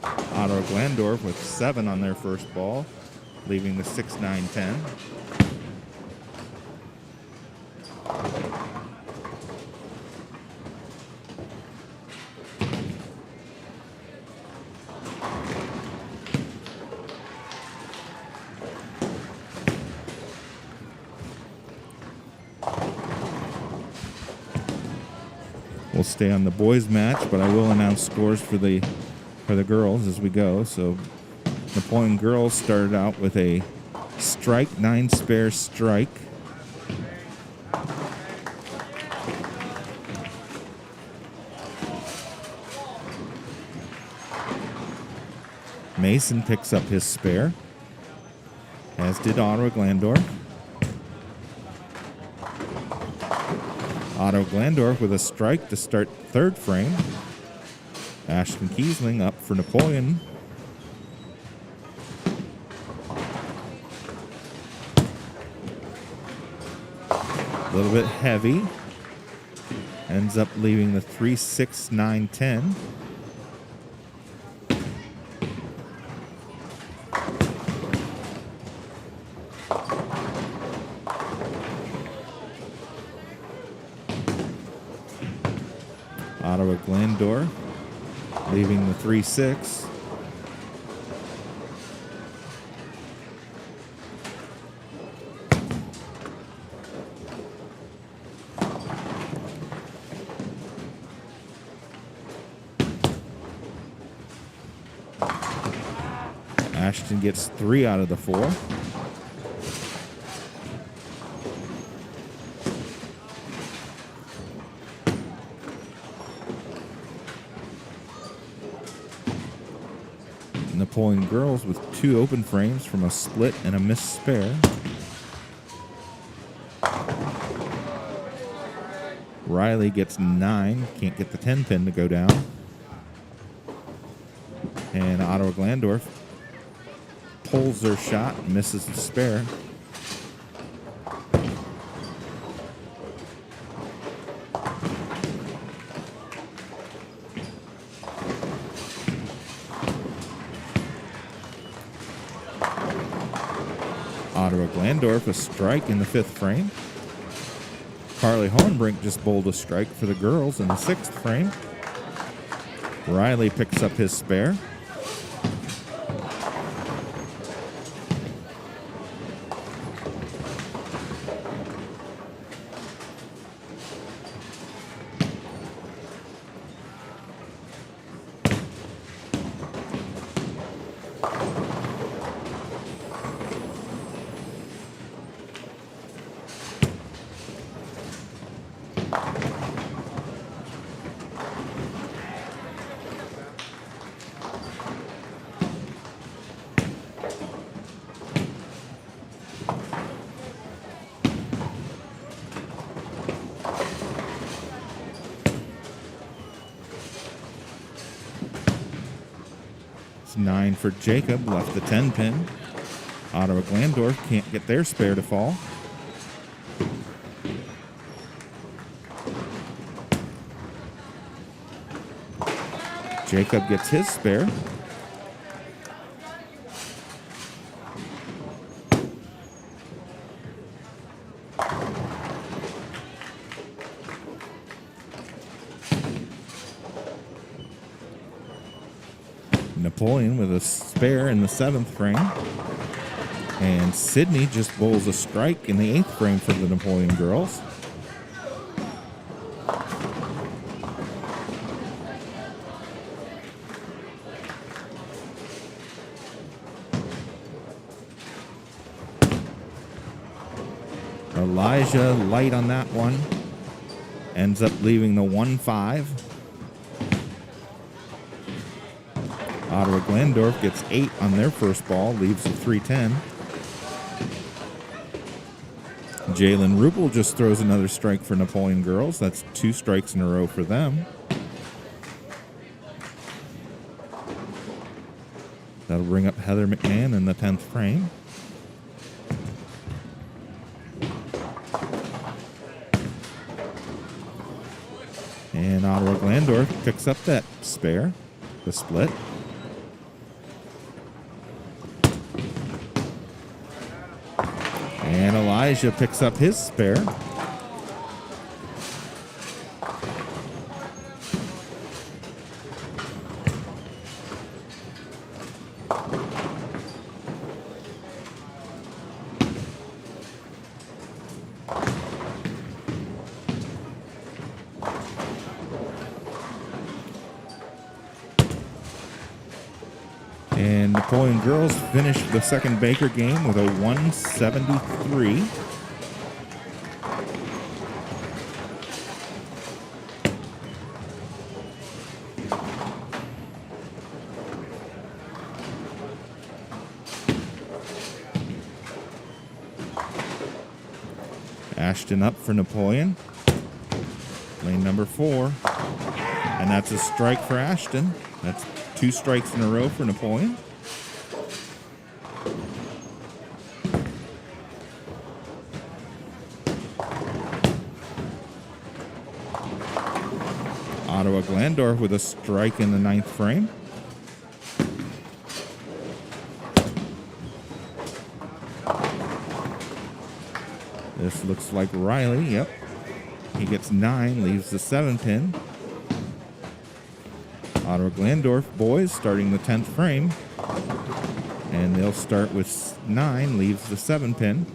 Ottawa-Glandorf with 7 on their first ball, leaving the 6, 9, 10. We'll stay on the boys match, but I will announce scores for the girls as we go. So Napoleon girls started out with a strike, 9 spare strike. Mason picks up his spare, as did Ottawa-Glandorf. Ottawa-Glandorf with a strike to start third frame. Ashton Kiesling up for Napoleon. A little bit heavy. Ends up leaving the 3, 6, 9, 10. Ottawa-Glandorf leaving the 3, 6. Ashton gets 3 out of the 4. Napoleon girls with 2 open frames from a split and a missed spare. Riley gets 9, can't get the 10-pin to go down. And Ottawa-Glandorf pulls their shot, misses the spare. Ottawa-Glandorf a strike in the 5th frame. Carly Hohenbrink just bowled a strike for the girls in the 6th frame. Riley picks up his spare. It's 9 for Jacob, left the 10-pin. Ottawa-Glandorf can't get their spare to fall. Jacob gets his spare. Napoleon with a spare in the 7th frame. And Sydney just bowls a strike in the 8th frame for the Napoleon girls. Elijah light on that one. Ends up leaving the 1-5. Ottawa-Glandorf gets 8 on their first ball, leaves the 3-10. Jalen Rupel just throws another strike for Napoleon girls. That's 2 strikes in a row for them. That'll bring up Heather McMahon in the 10th frame. And Ottawa-Glandorf picks up that spare, the split. And Elijah picks up his spare. And Napoleon girls finished the second Baker game with a 173. Ashton up for Napoleon. Lane number 4. And that's a strike for Ashton. That's 2 strikes in a row for Napoleon. Ottawa-Glandorf with a strike in the 9th frame. This looks like Riley. Yep. He gets 9, leaves the 7-pin. Ottawa-Glandorf boys starting the 10th frame. And they'll start with 9, leaves the 7-pin.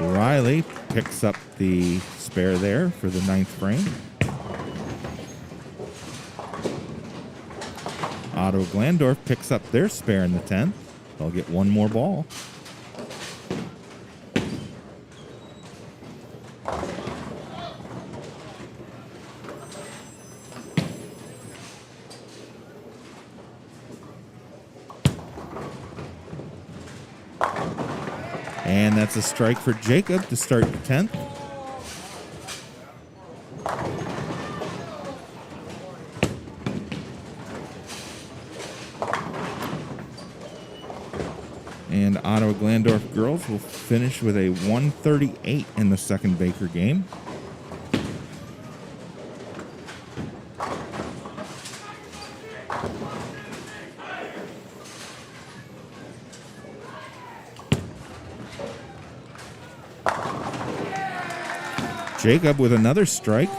Riley picks up the spare there for the 9th frame. Ottawa-Glandorf picks up their spare in the 10th. They'll get 1 more ball. And that's a strike for Jacob to start the 10th. And Ottawa-Glandorf girls will finish with a 138 in the second Baker game. Jacob with another strike.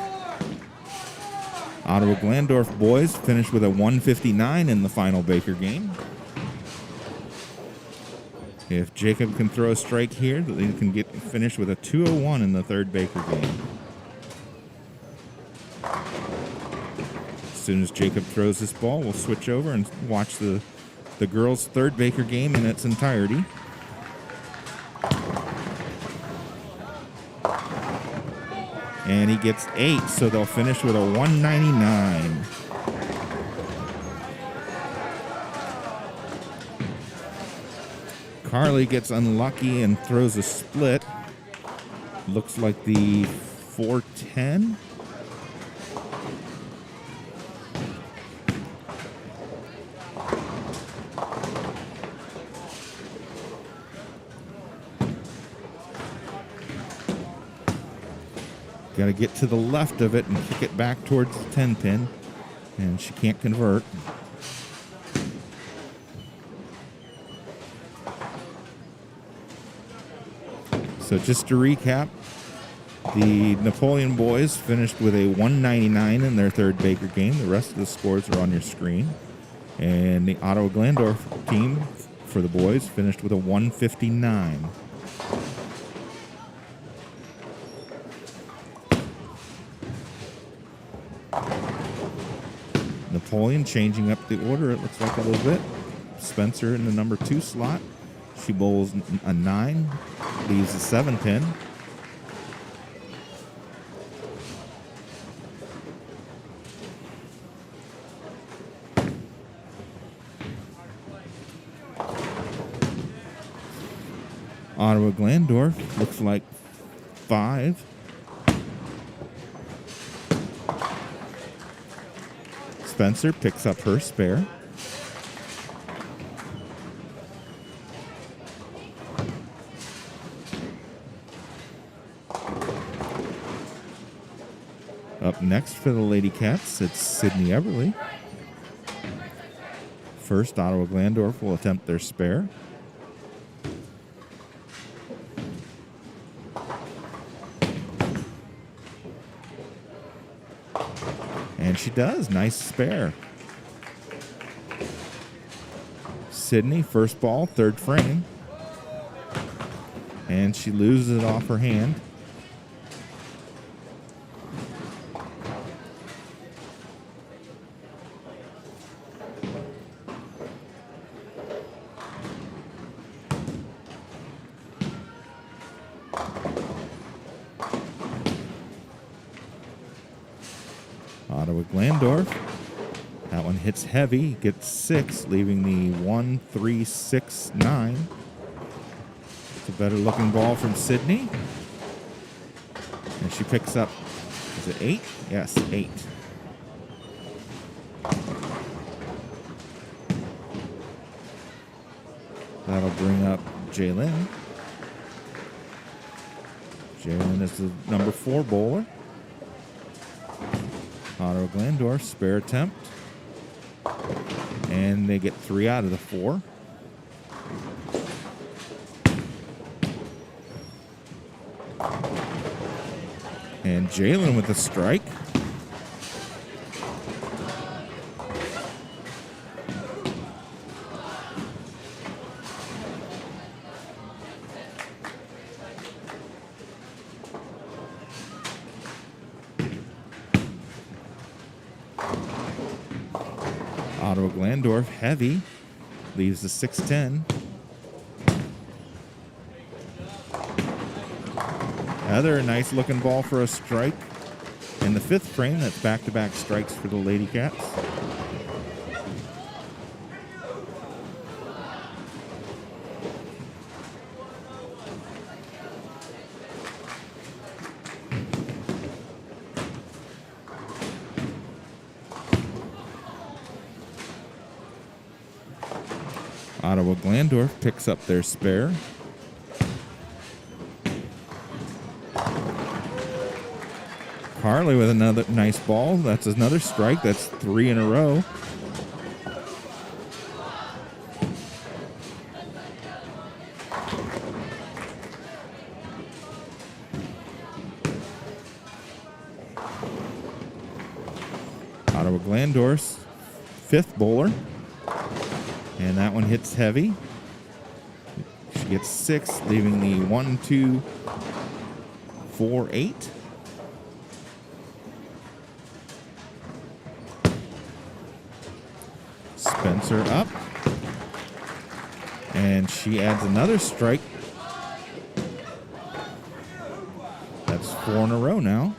Ottawa-Glandorf boys finish with a 159 in the final Baker game. If Jacob can throw a strike here, they can get finished with a 201 in the third Baker game. As soon as Jacob throws this ball, we'll switch over and watch the girls' third Baker game in its entirety. And he gets 8, so they'll finish with a 199. Carly gets unlucky and throws a split. Looks like the 410. Got to get to the left of it and kick it back towards the 10 pin, and she can't convert. So just to recap, the Napoleon boys finished with a 199 in their third Baker game. The rest of the scores are on your screen. And the Ottawa-Glandorf team for the boys finished with a 159. Napoleon changing up the order, it looks like, a little bit. Spencer in the number 2 slot. She bowls a 9, leaves a 7 pin. Ottawa-Glandorf looks like 5. Spencer picks up her spare. Up next for the Lady Cats, it's Sydney Everly. First, Ottawa-Glandorf will attempt their spare. And she does. Nice spare. Sydney, first ball, third frame. And she loses it off her hand. Ottawa-Glandorf. That one hits heavy, gets 6, leaving the 1-3-6-9. It's a better looking ball from Sydney. And she picks up, is it 8? Yes, 8. That'll bring up Jaylin. Jaylin is the number 4 bowler. Ottawa-Glandorf, spare attempt. And they get 3 out of the 4. And Jaylin with a strike. Ottawa-Glandorf, heavy, leaves the 6-10. Another nice looking ball for a strike. In the 5th frame, that's back-to-back strikes for the Lady Cats. Ottawa-Glandorf picks up their spare. Carly with another nice ball. That's another strike. That's 3 in a row. Ottawa-Glandorf's 5th bowler. And that one hits heavy. She gets 6, leaving the 1-2-4-8. Spencer up. And she adds another strike. That's 4 in a row now.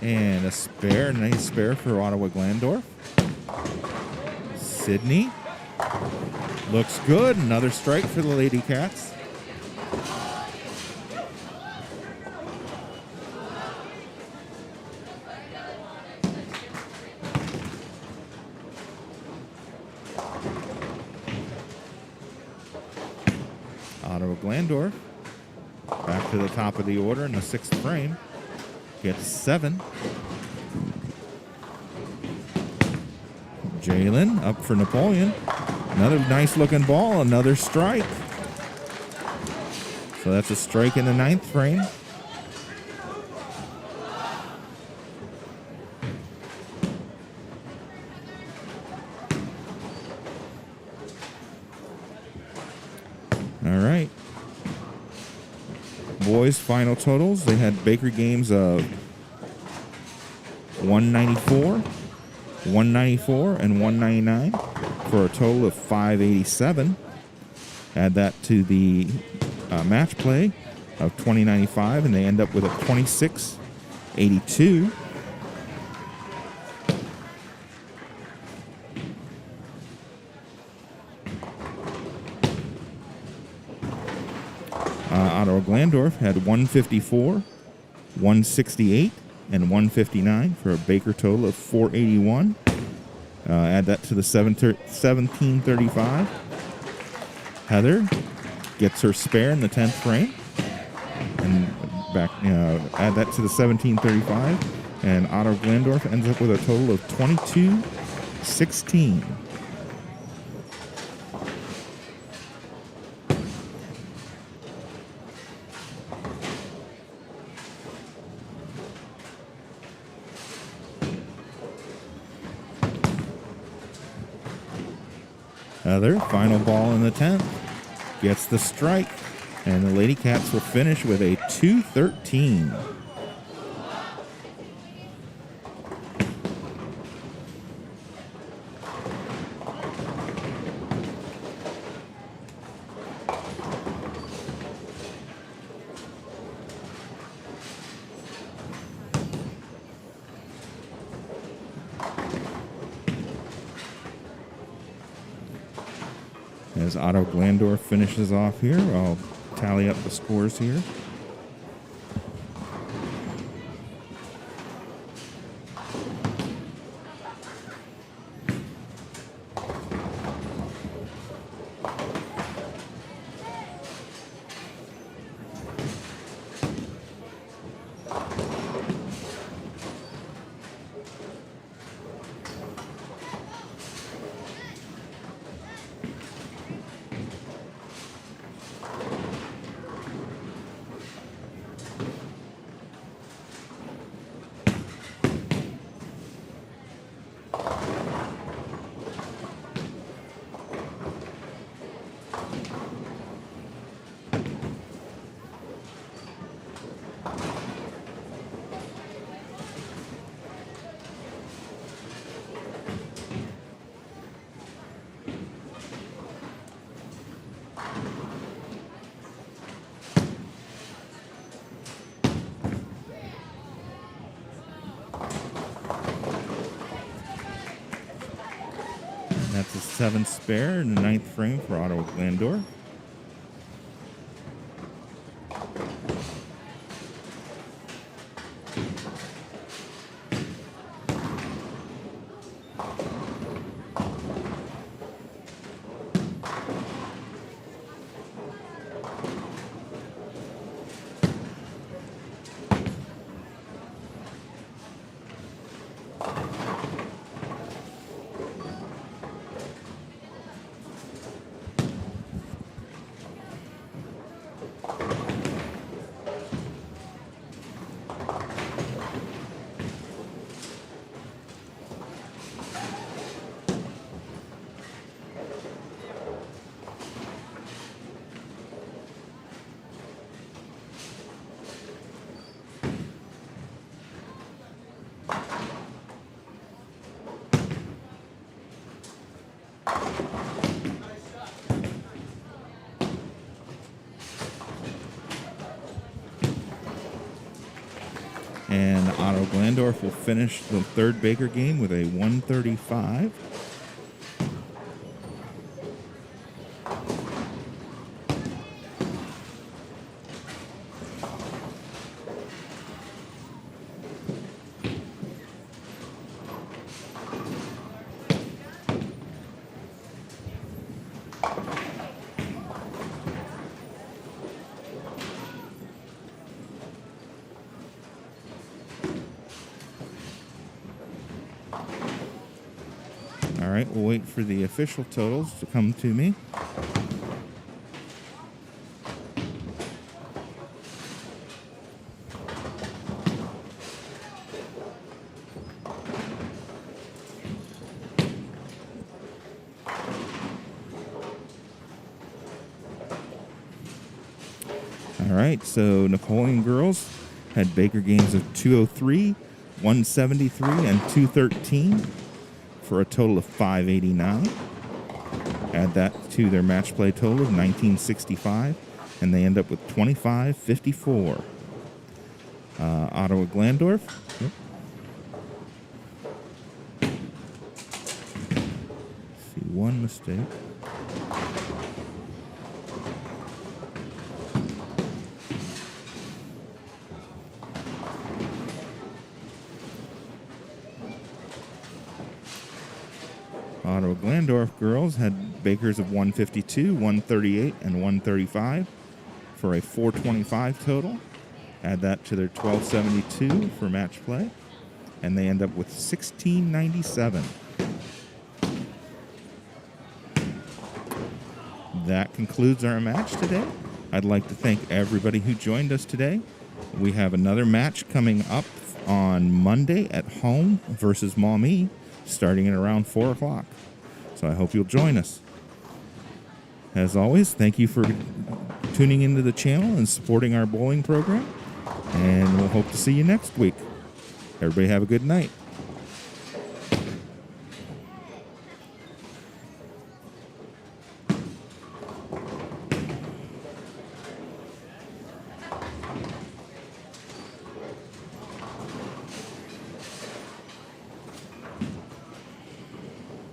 And a spare, nice spare for Ottawa-Glandorf. Sydney. Looks good. Another strike for the Lady Cats. Ottawa-Glandorf back to the top of the order in the 6th frame. Gets 7. Jalen up for Napoleon. Another nice looking ball, another strike. So that's a strike in the 9th frame. All right. Boys' final totals. They had Baker games of 194, 194, and 199 for a total of 587. Add that to the match play of 2095, and they end up with a 2682. Ottawa-Glandorf had 154, 168, and 159 for a Baker total of 481. Add that to the 1735. Heather gets her spare in the 10th frame. And back, add that to the 1735. And Ottawa-Glandorf ends up with a total of 2216. Heather, final ball in the 10th, gets the strike, and the Lady Cats will finish with a 213. As Ottawa-Glandorf finishes off here, I'll tally up the scores here. That's a 7 spare in the 9th frame for Ottawa-Glandorf. And Ottawa-Glandorf will finish the third Baker game with a 135. All right, we'll wait for the official totals to come to me. All right, so Napoleon girls had Baker games of 203, 173, and 213 for a total of 589. Add that to their match play total of 1965, and they end up with 2554. Ottawa-Glandorf. Yep. See, one mistake. Ottawa-Glandorf girls had Bakers of 152, 138, and 135 for a 425 total. Add that to their 1272 for match play, and they end up with 1697. That concludes our match today. I'd like to thank everybody who joined us today. We have another match coming up on Monday at home versus Maumee, starting at around 4 o'clock. So I hope you'll join us. As always, thank you for tuning into the channel and supporting our bowling program. And we'll hope to see you next week. Everybody have a good night.